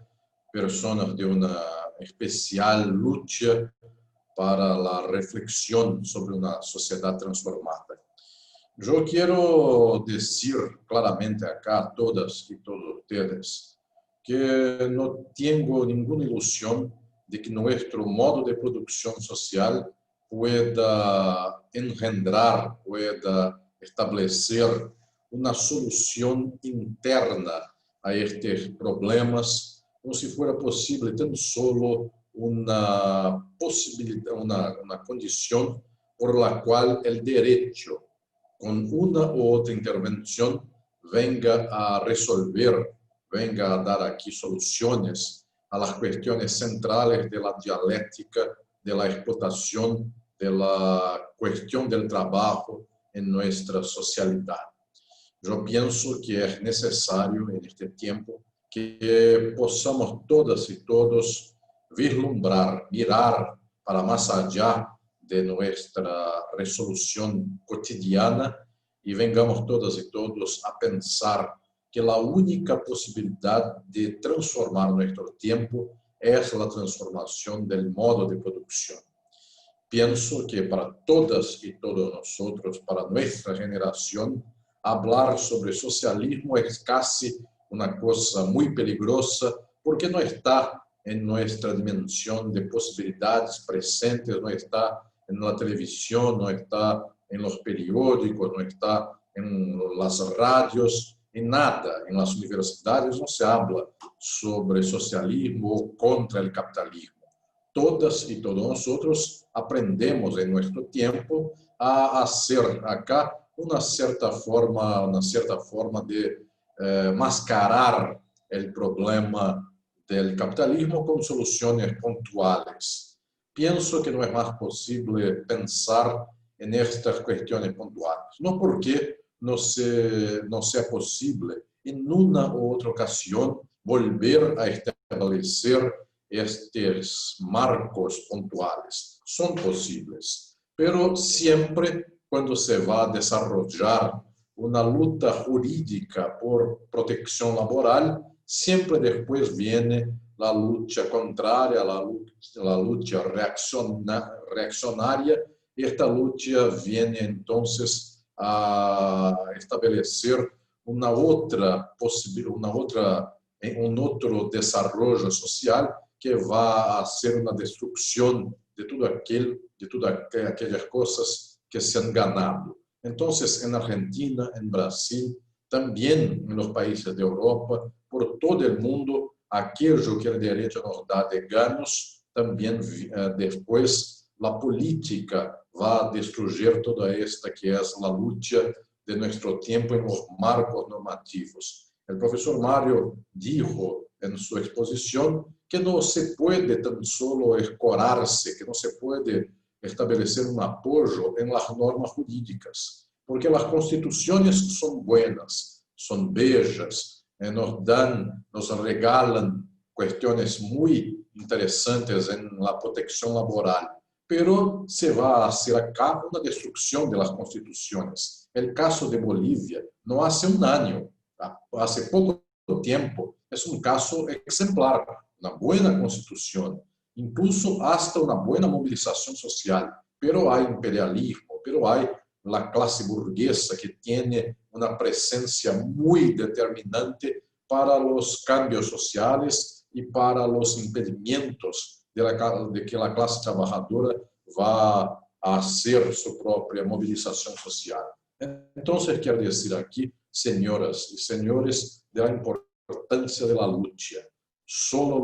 personas de una especial lucha para la reflexión sobre una sociedad transformada. Yo quiero decir claramente acá a todas y todos ustedes que no tengo ninguna ilusión de que nuestro modo de producción social pueda engendrar, pueda establecer una solución interna a estos problemas, como si fuera posible tan solo una posibilidad, una condición por la cual el derecho, con una u otra intervención, venga a resolver, venga a dar aquí soluciones a las cuestiones centrales de la dialéctica, de la explotación, de la cuestión del trabajo en nuestra sociedad. Yo pienso que es necesario en este tiempo que podamos todas y todos vislumbrar, mirar para más allá de nuestra resolución cotidiana y vengamos todas y todos a pensar que la única posibilidad de transformar nuestro tiempo es la transformación del modo de producción. pienso que para todas y todos nosotros, para nuestra generación, hablar sobre socialismo es casi una cosa muy peligrosa porque no está en nuestra dimensión de posibilidades presentes, no está en la televisión, no está en los periódicos, no está en las radios, en nada. En las universidades no se habla sobre socialismo o contra el capitalismo. Todas y todos nosotros aprendemos en nuestro tiempo a hacer acá una cierta forma de mascarar el problema del capitalismo con soluciones puntuales. Pienso que no es más posible pensar en estas cuestiones puntuales. No porque no sea posible en una u otra ocasión volver a establecer estos marcos puntuales. Son posibles, pero siempre cuando se va a desarrollar una lucha jurídica por protección laboral, siempre después viene la lucha contraria, la lucha reaccionaria, y esta lucha viene entonces a establecer un otro desarrollo social que va a hacer una destrucción de todas aquellas cosas que se han ganado. Entonces, en Argentina, en Brasil, también en los países de Europa, por todo el mundo, aquello que el derecho nos da de ganos, también después la política va a destruir toda esta que es la lucha de nuestro tiempo en los marcos normativos. El profesor Mario dijo en su exposición que no se puede tan solo escorarse, que no se puede establecer un apoyo en las normas jurídicas, porque las constituciones son buenas, son bellas, nos regalan cuestiones muy interesantes en la protección laboral, pero se va a hacer acá una destrucción de las constituciones. El caso de Bolivia no hace un año, hace poco tiempo, es un caso exemplar, una buena constitución, incluso hasta una buena movilización social, pero hay imperialismo, pero hay la clase burguesa que tiene una presencia muy determinante para los cambios sociales y para los impedimentos de que la clase trabajadora va a hacer su propia movilización social. Entonces, quiero decir aquí, señoras y señores, de la importancia de la lucha. Solo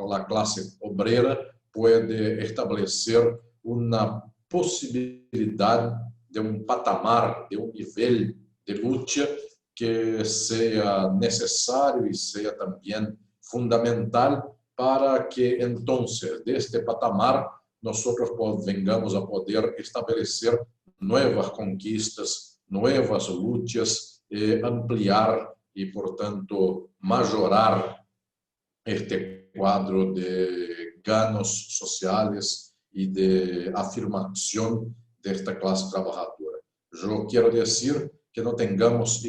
la clase obrera puede establecer una posibilidad de un patamar, de un nivel de lucha que sea necesario y sea también fundamental para que entonces de este patamar nosotros vengamos a poder establecer nuevas conquistas, nuevas luchas, ampliar y por tanto majorar este cuadro de ganos sociales y de afirmación de esta clase trabajadora. Yo quiero decir que no tengamos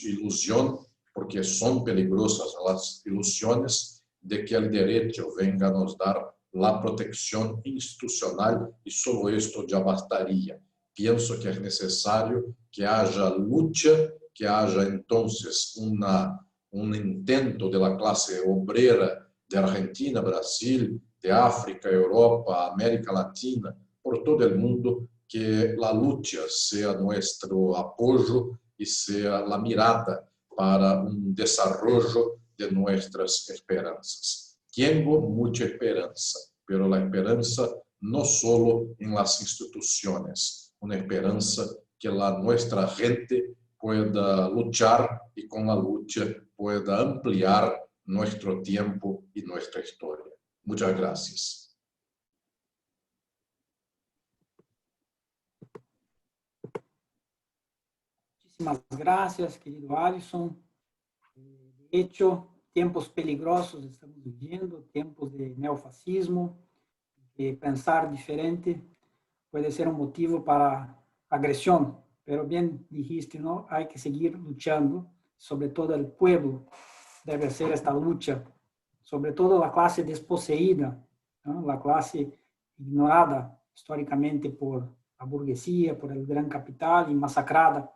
ilusión, porque son peligrosas las ilusiones, de que el derecho venga a nos dar la protección institucional y solo esto ya bastaría. Pienso que es necesario que haya lucha, que haya entonces un intento de la clase obrera de Argentina, Brasil, de África, Europa, América Latina, por todo el mundo, que la lucha sea nuestro apoyo y sea la mirada para un desarrollo de nuestras esperanzas. Tengo mucha esperanza, pero la esperanza no solo en las instituciones, una esperanza que nuestra gente pueda luchar y con la lucha pueda ampliar nuestro tiempo y nuestra historia. Muchas gracias. Muchísimas gracias, querido Alisson. De hecho, tiempos peligrosos estamos viviendo, tiempos de neofascismo, de pensar diferente puede ser un motivo para agresión, pero bien dijiste, ¿no? Hay que seguir luchando, sobre todo el pueblo debe hacer esta lucha, sobre todo la clase desposeída, ¿no? La clase ignorada históricamente por la burguesía, por el gran capital y masacrada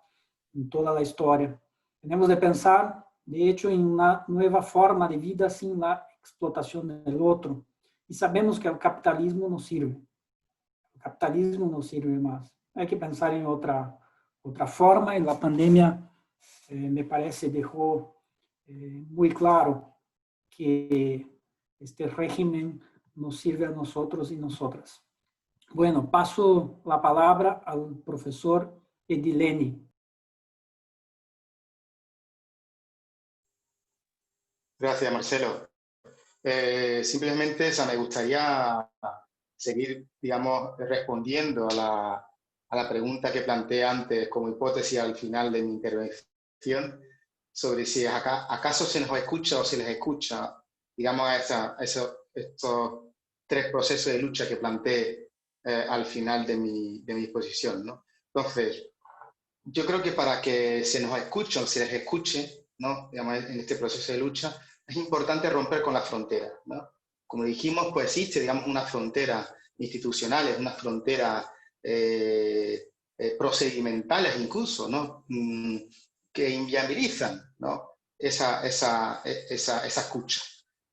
en toda la historia. Tenemos de pensar, de hecho, en una nueva forma de vida sin la explotación del otro. Y sabemos que el capitalismo no sirve. El capitalismo no sirve más. Hay que pensar en otra forma, y la pandemia me parece dejó muy claro que este régimen nos sirve a nosotros y nosotras. Bueno, paso la palabra al profesor Edilene. Gracias, Marcelo. Simplemente me gustaría seguir, digamos, respondiendo a la pregunta que planteé antes como hipótesis al final de mi intervención, sobre si acaso se nos escucha o se les escucha, digamos, estos tres procesos de lucha que planteé al final de mi exposición, ¿no? Entonces, yo creo que para que se nos escuche o se les escuche, ¿no? Digamos, en este proceso de lucha, es importante romper con las fronteras, ¿no? Como dijimos, pues existe, digamos, una frontera institucionales, unas fronteras procedimentales incluso, ¿no? Que inviabilizan, ¿no? esa escucha.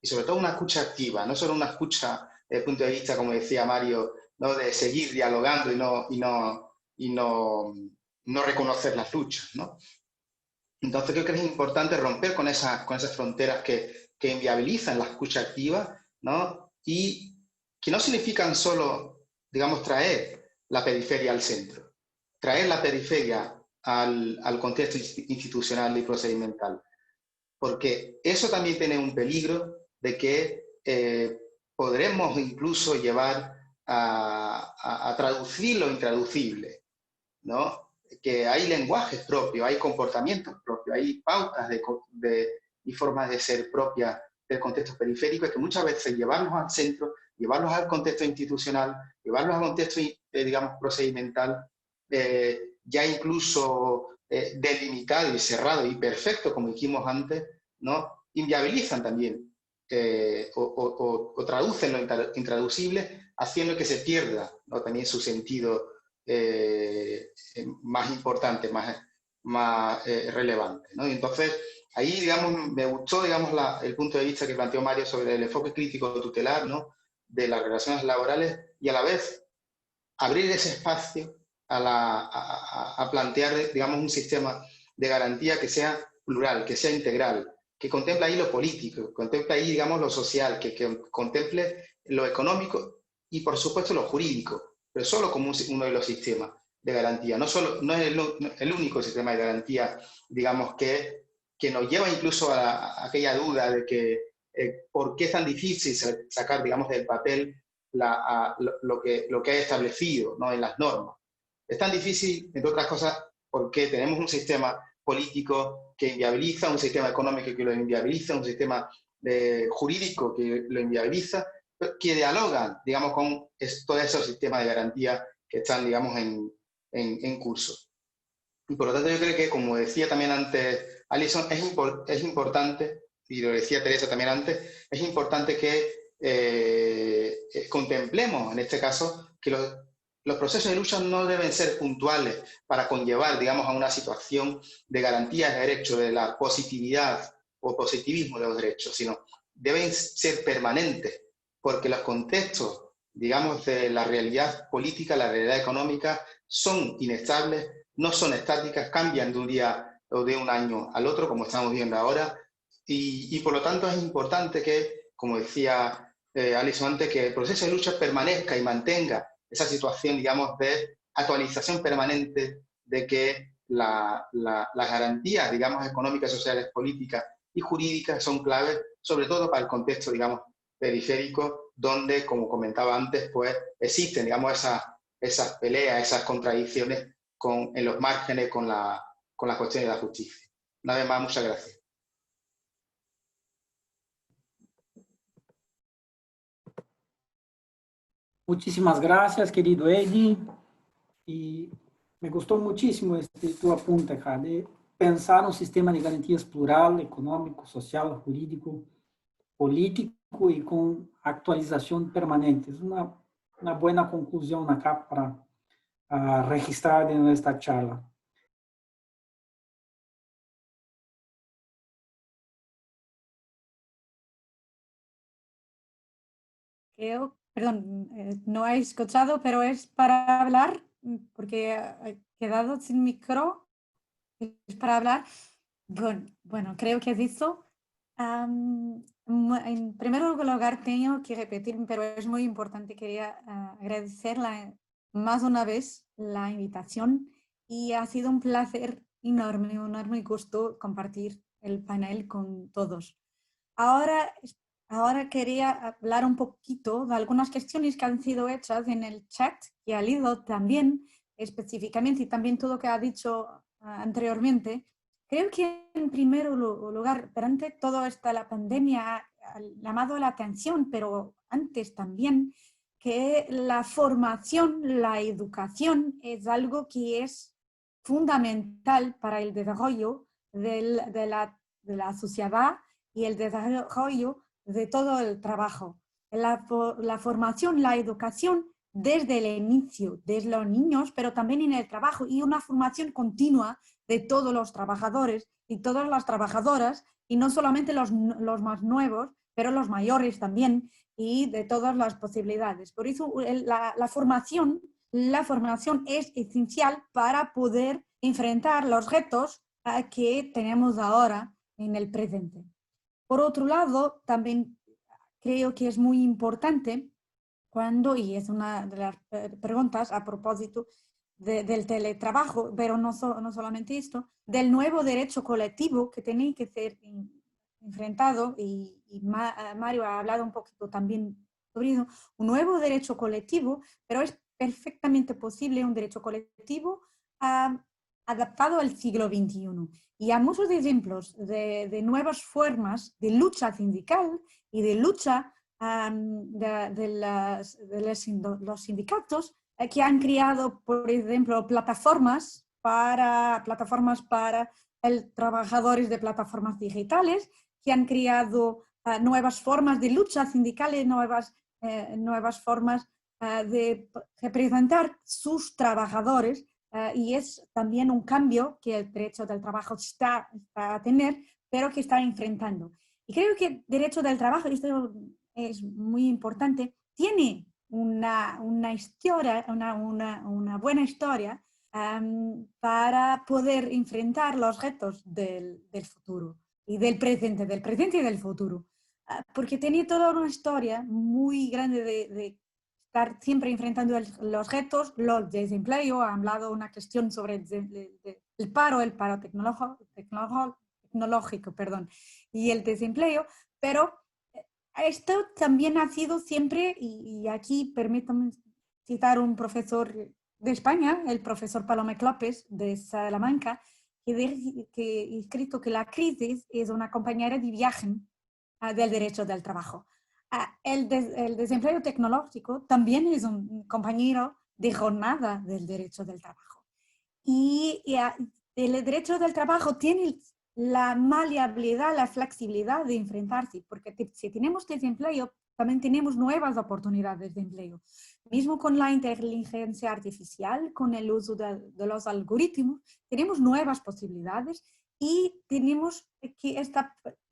Y sobre todo una escucha activa, no solo una escucha desde el punto de vista, como decía Mario, ¿no? De seguir dialogando y no reconocer las luchas, ¿no? Entonces creo que es importante romper con esas fronteras que inviabilizan la escucha activa, ¿no? Y que no significan solo, digamos, traer la periferia al centro, traer la periferia al contexto institucional y procedimental, porque eso también tiene un peligro de que podremos incluso llevar a traducir lo intraducible, ¿no? Que hay lenguajes propios, hay comportamientos propios, hay pautas y formas de ser propias del contexto periférico, y que muchas veces llevarlos al centro, llevarlos al contexto institucional, llevarlos al contexto, digamos, procedimental, ya incluso delimitado y cerrado y perfecto, como dijimos antes, ¿no? Inviabilizan también o traducen lo intraducible, haciendo que se pierda, ¿no? También su sentido más importante, más relevante, ¿no? Y entonces, ahí, digamos, me gustó, digamos, el punto de vista que planteó Mario sobre el enfoque crítico tutelar, ¿no? De las relaciones laborales, y a la vez abrir ese espacio a plantear, digamos, un sistema de garantía que sea plural, que sea integral, que contemple ahí lo político, que contemple ahí, digamos, lo social, que contemple lo económico y, por supuesto, lo jurídico, pero solo como uno de los sistemas de garantía. No es el único sistema de garantía, digamos, que nos lleva incluso a aquella duda de que por qué es tan difícil sacar, digamos, del papel lo que hay establecido, ¿no? En las normas. Es tan difícil, entre otras cosas, porque tenemos un sistema político que inviabiliza, un sistema económico que lo inviabiliza, un sistema jurídico que lo inviabiliza, que dialogan, digamos, con todos esos sistemas de garantía que están, digamos, en curso. Y por lo tanto yo creo que, como decía también antes Alison, es importante, y lo decía Teresa también antes, es importante que contemplemos, en este caso, que los procesos de lucha no deben ser puntuales para conllevar, digamos, a una situación de garantía de derechos, de la positividad o positivismo de los derechos, sino deben ser permanentes, porque los contextos, digamos, de la realidad política, la realidad económica, son inestables, no son estáticas, cambian de un día o de un año al otro, como estamos viendo ahora, y por lo tanto es importante que, como decía Alison antes, que el proceso de lucha permanezca y mantenga esa situación, digamos, de actualización permanente de que las garantías, digamos, económicas, sociales, políticas y jurídicas son claves, sobre todo para el contexto, digamos, periférico, donde, como comentaba antes, pues existen, digamos, esas peleas, esas contradicciones en los márgenes con las cuestiones de la justicia. Una vez más, muchas gracias. Muchísimas gracias, querido Eddie. Y me gustó muchísimo tu apunte, de pensar un sistema de garantías plural, económico, social, jurídico, político y con actualización permanente. Es una una buena conclusión acá para registrar de nuestra charla. Creo, perdón, no he escuchado, pero es para hablar, porque he quedado sin micro, es para hablar. Bueno, creo que es eso. En primer lugar, tengo que repetir, pero es muy importante, quería agradecer más una vez la invitación y ha sido un placer enorme, un enorme gusto compartir el panel con todos. Ahora, ahora quería hablar un poquito de algunas cuestiones que han sido hechas en el chat y ha leído también específicamente y también todo lo que ha dicho anteriormente. Creo que en primer lugar, durante toda la pandemia ha llamado la atención, pero antes también, que la formación, la educación es algo que es fundamental para el desarrollo de la sociedad y el desarrollo de todo el trabajo. La formación, la educación desde el inicio, desde los niños, pero también en el trabajo y una formación continua de todos los trabajadores y todas las trabajadoras y no solamente los más nuevos, pero los mayores también y de todas las posibilidades. Por eso la formación es esencial para poder enfrentar los retos que tenemos ahora en el presente. Por otro lado, también creo que es muy importante cuando, y es una de las preguntas a propósito del teletrabajo, pero no solamente esto, del nuevo derecho colectivo que tiene que ser enfrentado, y Mario ha hablado un poquito también sobre eso, un nuevo derecho colectivo, pero es perfectamente posible un derecho colectivo adaptado al siglo XXI. Y hay muchos ejemplos de nuevas formas de lucha sindical y de lucha los sindicatos que han creado, por ejemplo, plataformas para trabajadores de plataformas digitales, que han creado nuevas formas de lucha sindicales, nuevas formas de representar sus trabajadores, y es también un cambio que el derecho del trabajo está a tener, pero que está enfrentando. Y creo que el derecho del trabajo, esto es muy importante, tiene una historia, una buena historia para poder enfrentar los retos del futuro y del presente y del futuro. Porque tiene toda una historia muy grande de estar siempre enfrentando los retos, los desempleo. Ha hablado una cuestión sobre el paro tecnológico, perdón, y el desempleo, pero esto también ha sido siempre, y aquí permítame citar un profesor de España, el profesor Palome Clopes de Salamanca, que ha escrito que la crisis es una compañera de viaje del derecho del trabajo. El desempleo tecnológico también es un compañero de jornada del derecho del trabajo. Y el derecho del trabajo tiene la maleabilidad, la flexibilidad de enfrentarse, porque si tenemos desempleo, también tenemos nuevas oportunidades de empleo. Mismo con la inteligencia artificial, con el uso de los algoritmos, tenemos nuevas posibilidades y tenemos que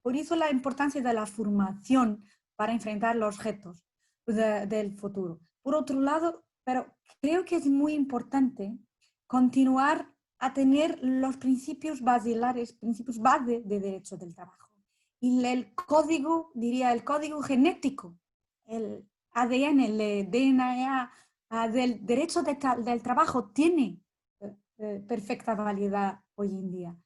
por eso la importancia de la formación para enfrentar los retos del futuro. Por otro lado, pero creo que es muy importante continuar a tener los principios basilares, principios base de derecho del trabajo. Y el código, diría, el código genético, el ADN, el DNA del derecho del trabajo tiene perfecta validad hoy en día.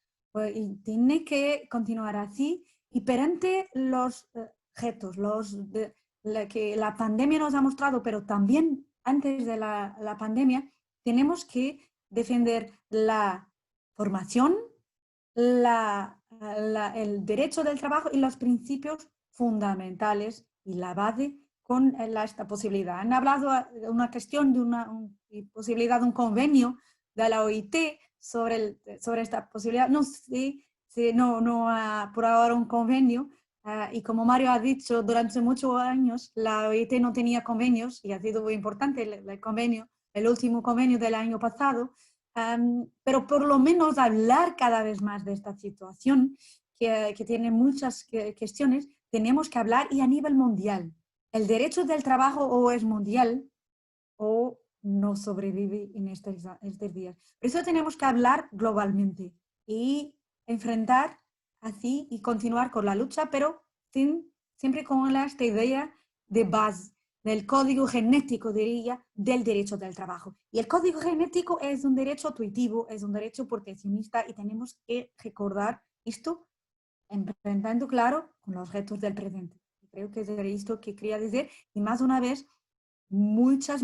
Y tiene que continuar así y perante los retos, que la pandemia nos ha mostrado, pero también antes de la pandemia, tenemos que defender la formación, el derecho del trabajo y los principios fundamentales y la base con esta posibilidad. Han hablado de una cuestión de una posibilidad de un convenio de la OIT sobre esta posibilidad. No sé si no hay por ahora un convenio, y como Mario ha dicho, durante muchos años la OIT no tenía convenios, y ha sido muy importante el convenio, el último convenio del año pasado, pero por lo menos hablar cada vez más de esta situación, que tiene muchas cuestiones, tenemos que hablar, y a nivel mundial. El derecho del trabajo o es mundial o no sobrevive en estos días. Por eso tenemos que hablar globalmente y enfrentar así y continuar con la lucha, pero siempre con esta idea de base, del código genético, diría, del derecho del trabajo. Y el código genético es un derecho intuitivo, es un derecho proteccionista, y tenemos que recordar esto, enfrentando, claro, con los retos del presente. Creo que es esto que quería decir, y más una vez, muchas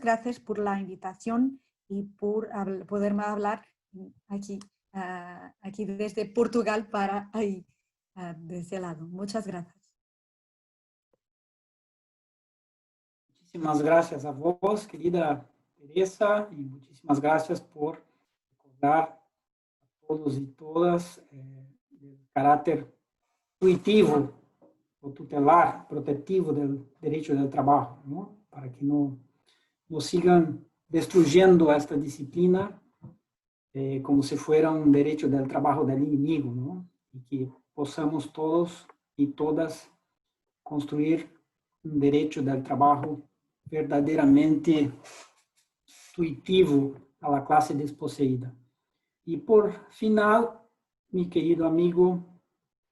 gracias por la invitación y por poderme hablar aquí, aquí desde Portugal para ahí, de ese lado. Muchas gracias. Muchísimas gracias a vos, querida Teresa, y muchísimas gracias por recordar a todos y todas el carácter intuitivo o tutelar, protetivo del derecho del trabajo, ¿no? Para que no sigan destruyendo esta disciplina como si fuera un derecho del trabajo del enemigo, ¿no? Y que possamos todos y todas construir un derecho del trabajo verdaderamente intuitivo a la clase desposeída. Y por final, mi querido amigo,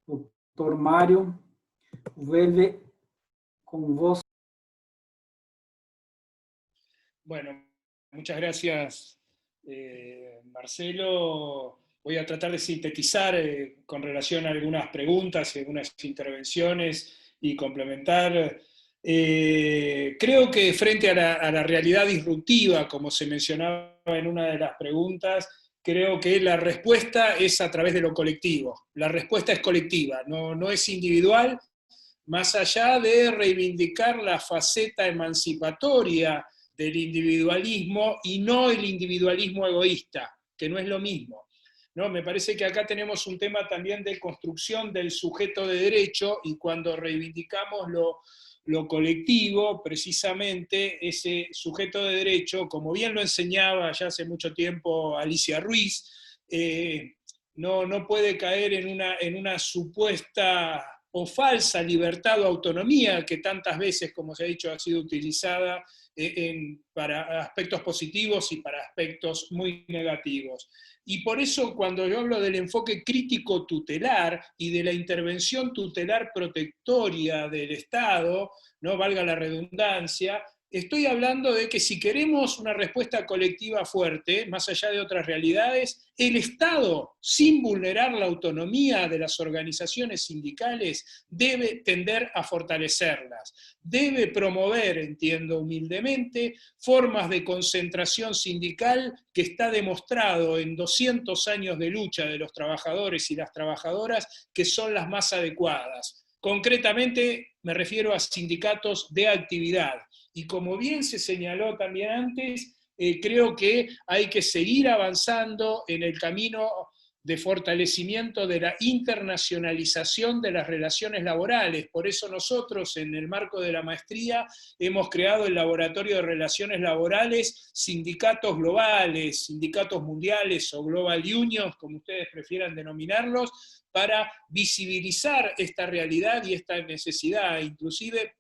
doctor Mario, vuelve con vos. Bueno, muchas gracias, Marcelo. Voy a tratar de sintetizar con relación a algunas preguntas y algunas intervenciones y complementar. Creo que frente a la realidad disruptiva, como se mencionaba en una de las preguntas, creo que la respuesta es a través de lo colectivo. La respuesta es colectiva, no es individual, más allá de reivindicar la faceta emancipatoria del individualismo y no el individualismo egoísta, que no es lo mismo. ¿No? Me parece que acá tenemos un tema también de construcción del sujeto de derecho, y cuando reivindicamos lo colectivo, precisamente ese sujeto de derecho, como bien lo enseñaba ya hace mucho tiempo Alicia Ruiz, no puede caer en una supuesta o falsa libertad o autonomía que tantas veces, como se ha dicho, ha sido utilizada para aspectos positivos y para aspectos muy negativos. Y por eso cuando yo hablo del enfoque crítico tutelar y de la intervención tutelar protectoria del Estado, no valga la redundancia, estoy hablando de que si queremos una respuesta colectiva fuerte, más allá de otras realidades, el Estado, sin vulnerar la autonomía de las organizaciones sindicales, debe tender a fortalecerlas. Debe promover, entiendo humildemente, formas de concentración sindical que está demostrado en 200 años de lucha de los trabajadores y las trabajadoras que son las más adecuadas. Concretamente me refiero a sindicatos de actividad. Y como bien se señaló también antes, creo que hay que seguir avanzando en el camino de fortalecimiento de la internacionalización de las relaciones laborales. Por eso nosotros, en el marco de la maestría, hemos creado el Laboratorio de Relaciones Laborales, sindicatos globales, sindicatos mundiales o global unions, como ustedes prefieran denominarlos, para visibilizar esta realidad y esta necesidad. Inclusive,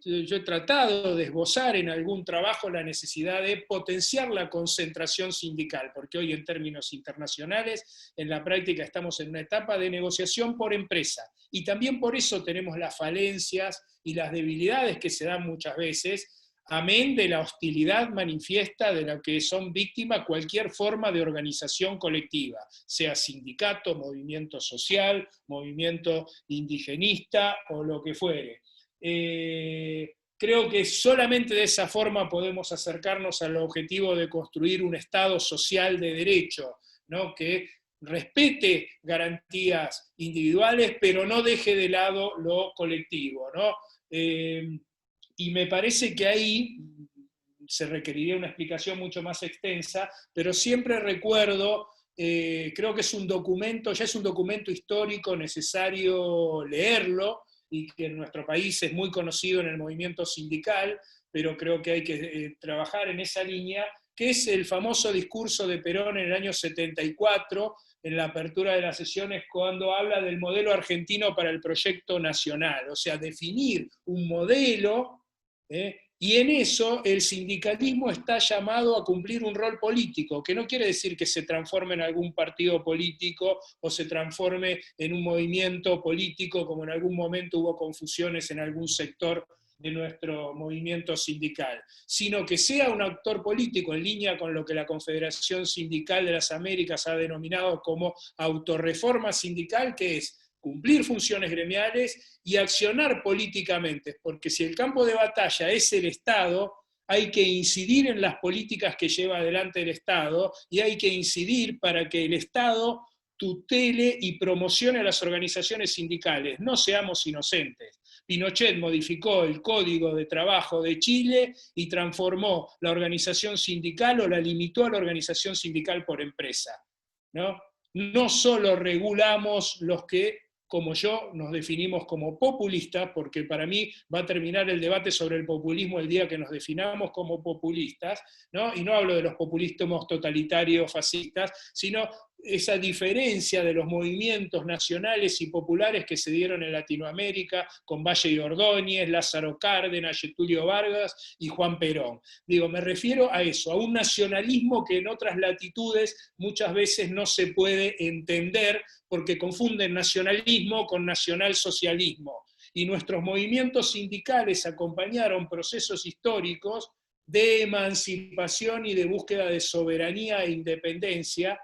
yo he tratado de esbozar en algún trabajo la necesidad de potenciar la concentración sindical, porque hoy en términos internacionales, en la práctica estamos en una etapa de negociación por empresa, y también por eso tenemos las falencias y las debilidades que se dan muchas veces, amén de la hostilidad manifiesta de la que son víctimas cualquier forma de organización colectiva, sea sindicato, movimiento social, movimiento indigenista o lo que fuere. Creo que solamente de esa forma podemos acercarnos al objetivo de construir un Estado social de derecho, ¿no? Que respete garantías individuales, pero no deje de lado lo colectivo, ¿no? Y me parece que ahí se requeriría una explicación mucho más extensa, pero siempre recuerdo creo que es un documento, ya es un documento histórico necesario leerlo, y que en nuestro país es muy conocido en el movimiento sindical, pero creo que hay que trabajar en esa línea, que es el famoso discurso de Perón en el año 74, en la apertura de las sesiones, cuando habla del modelo argentino para el proyecto nacional, o sea, definir un modelo, y en eso el sindicalismo está llamado a cumplir un rol político, que no quiere decir que se transforme en algún partido político o se transforme en un movimiento político, como en algún momento hubo confusiones en algún sector de nuestro movimiento sindical, sino que sea un actor político en línea con lo que la Confederación Sindical de las Américas ha denominado como autorreforma sindical, que es cumplir funciones gremiales y accionar políticamente, porque si el campo de batalla es el Estado, hay que incidir en las políticas que lleva adelante el Estado, y hay que incidir para que el Estado tutele y promocione a las organizaciones sindicales. No seamos inocentes. Pinochet modificó el Código de Trabajo de Chile y transformó la organización sindical, o la limitó a la organización sindical por empresa, ¿no? No solo regulamos los que, como yo, nos definimos como populistas, porque para mí va a terminar el debate sobre el populismo el día que nos definamos como populistas, ¿no? Y no hablo de los populismos totalitarios fascistas, sino esa diferencia de los movimientos nacionales y populares que se dieron en Latinoamérica, con Valle y Ordóñez, Lázaro Cárdenas, Getúlio Vargas y Juan Perón. Digo, me refiero a eso, a un nacionalismo que en otras latitudes muchas veces no se puede entender, porque confunden nacionalismo con nacionalsocialismo. Y nuestros movimientos sindicales acompañaron procesos históricos de emancipación y de búsqueda de soberanía e independencia.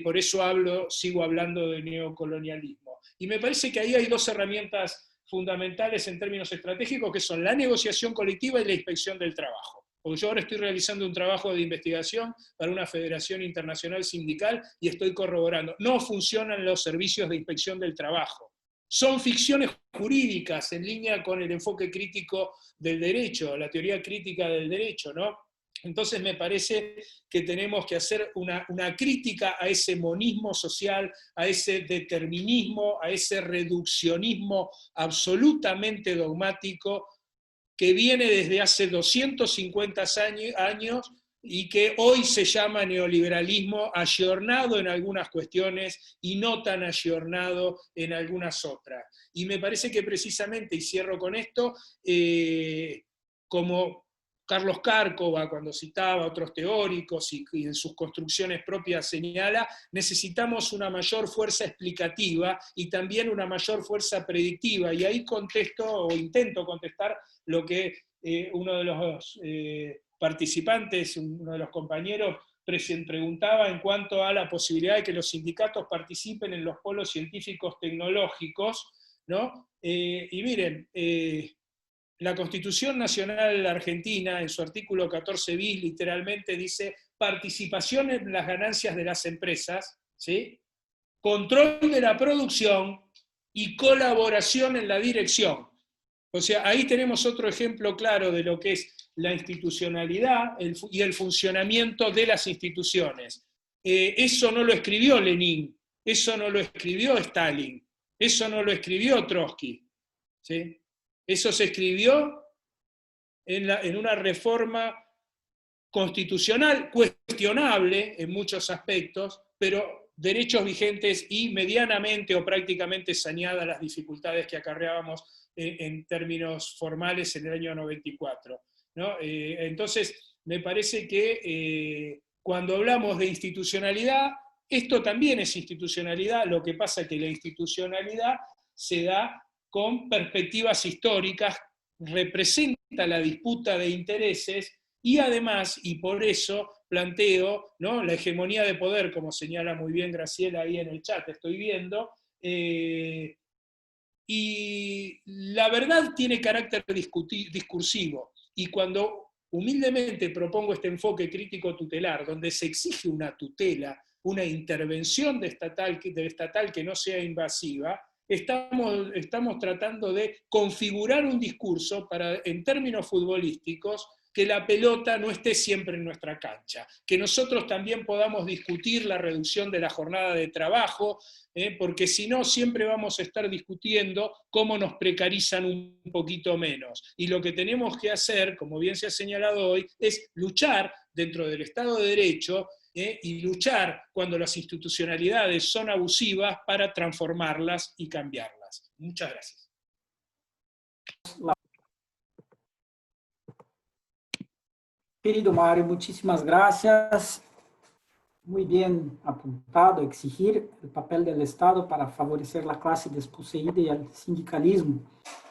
Por eso sigo hablando de neocolonialismo. Y me parece que ahí hay dos herramientas fundamentales en términos estratégicos, que son la negociación colectiva y la inspección del trabajo. Porque yo ahora estoy realizando un trabajo de investigación para una federación internacional sindical y estoy corroborando. No funcionan los servicios de inspección del trabajo. Son ficciones jurídicas en línea con el enfoque crítico del derecho, la teoría crítica del derecho, ¿no? Entonces me parece que tenemos que hacer una crítica a ese monismo social, a ese determinismo, a ese reduccionismo absolutamente dogmático que viene desde hace 250 años y que hoy se llama neoliberalismo, ayornado en algunas cuestiones y no tan ayornado en algunas otras. Y me parece que precisamente, y cierro con esto, como Carlos Cárcova, cuando citaba a otros teóricos y en sus construcciones propias señala, necesitamos una mayor fuerza explicativa y también una mayor fuerza predictiva. Y ahí contesto, o intento contestar, lo que uno de los participantes, uno de los compañeros, preguntaba en cuanto a la posibilidad de que los sindicatos participen en los polos científicos tecnológicos, ¿no? Y miren, la Constitución Nacional Argentina, en su artículo 14 bis, literalmente dice participación en las ganancias de las empresas, ¿sí? Control de la producción y colaboración en la dirección. O sea, ahí tenemos otro ejemplo claro de lo que es la institucionalidad y el funcionamiento de las instituciones. Eso no lo escribió Lenin, eso no lo escribió Stalin, eso no lo escribió Trotsky, ¿sí? Eso se escribió en una reforma constitucional cuestionable en muchos aspectos, pero derechos vigentes y medianamente o prácticamente saneadas las dificultades que acarreábamos en términos formales en el año 94, ¿no? Entonces, me parece que cuando hablamos de institucionalidad, esto también es institucionalidad, lo que pasa es que la institucionalidad se da con perspectivas históricas, representa la disputa de intereses y además, y por eso planteo, ¿no?, la hegemonía de poder, como señala muy bien Graciela ahí en el chat, estoy viendo, y la verdad tiene carácter discursivo, y cuando humildemente propongo este enfoque crítico tutelar, donde se exige una tutela, una intervención de estatal que no sea invasiva, estamos tratando de configurar un discurso para, en términos futbolísticos, que la pelota no esté siempre en nuestra cancha, que nosotros también podamos discutir la reducción de la jornada de trabajo, porque si no siempre vamos a estar discutiendo cómo nos precarizan un poquito menos. Y lo que tenemos que hacer, como bien se ha señalado hoy, es luchar dentro del Estado de Derecho, y luchar cuando las institucionalidades son abusivas para transformarlas y cambiarlas. Muchas gracias. Querido Mario, muchísimas gracias. Muy bien apuntado, exigir el papel del Estado para favorecer la clase desposeída y el sindicalismo,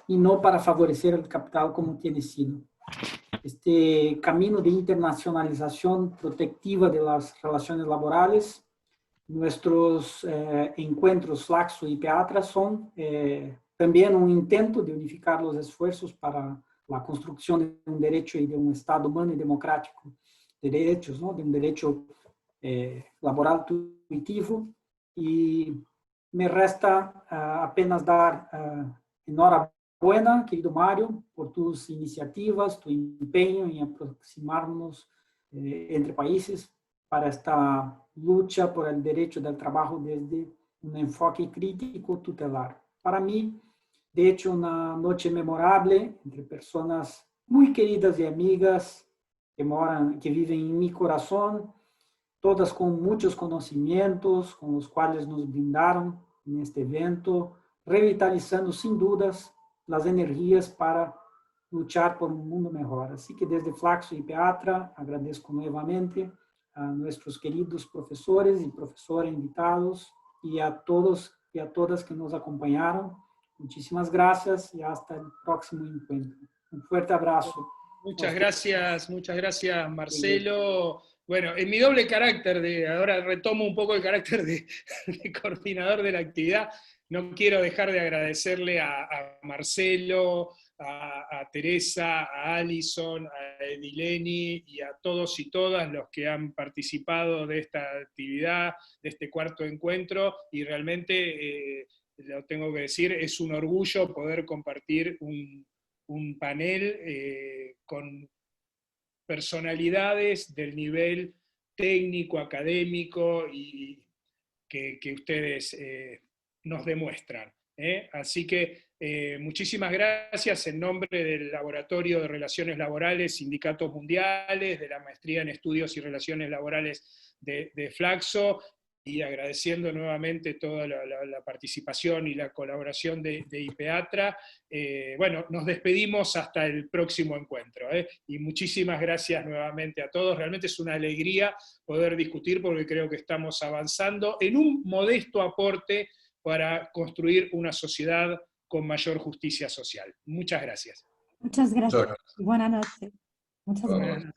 y no para favorecer el capital como tiene sido. Este camino de internacionalización protectiva de las relaciones laborales, nuestros encuentros Flaxo y Peatra son también un intento de unificar los esfuerzos para la construcción de un derecho y de un Estado humano y democrático de derechos, ¿no? De un derecho laboral intuitivo. Y me resta apenas dar enhorabuena, querido Mario, por tus iniciativas, tu empeño en aproximarnos entre países para esta lucha por el derecho del trabajo desde un enfoque crítico tutelar. Para mí, de hecho, una noche memorable entre personas muy queridas y amigas que viven en mi corazón, todas con muchos conocimientos, con los cuales nos brindaron en este evento, revitalizando sin dudas las energías para luchar por un mundo mejor. Así que desde Flaxo y Peatra agradezco nuevamente a nuestros queridos profesores y profesoras invitados y a todos y a todas que nos acompañaron. Muchísimas gracias y hasta el próximo encuentro. Un fuerte abrazo. Muchas gracias, Marcelo. Bueno, en mi doble carácter, ahora retomo un poco el carácter de coordinador de la actividad, no quiero dejar de agradecerle a Marcelo, a Teresa, a Alison, a Edileni y a todos y todas los que han participado de esta actividad, de este cuarto encuentro, y realmente, lo tengo que decir, es un orgullo poder compartir un panel con personalidades del nivel técnico, académico, y que ustedes nos demuestran. Así que muchísimas gracias en nombre del Laboratorio de Relaciones Laborales, Sindicatos Mundiales, de la Maestría en Estudios y Relaciones Laborales de Flaxo, y agradeciendo nuevamente toda la participación y la colaboración de IPEATRA. Bueno, nos despedimos hasta el próximo encuentro, y muchísimas gracias nuevamente a todos. Realmente es una alegría poder discutir, porque creo que estamos avanzando en un modesto aporte para construir una sociedad con mayor justicia social. Muchas gracias. Muchas gracias. Buenas noches. Muchas gracias.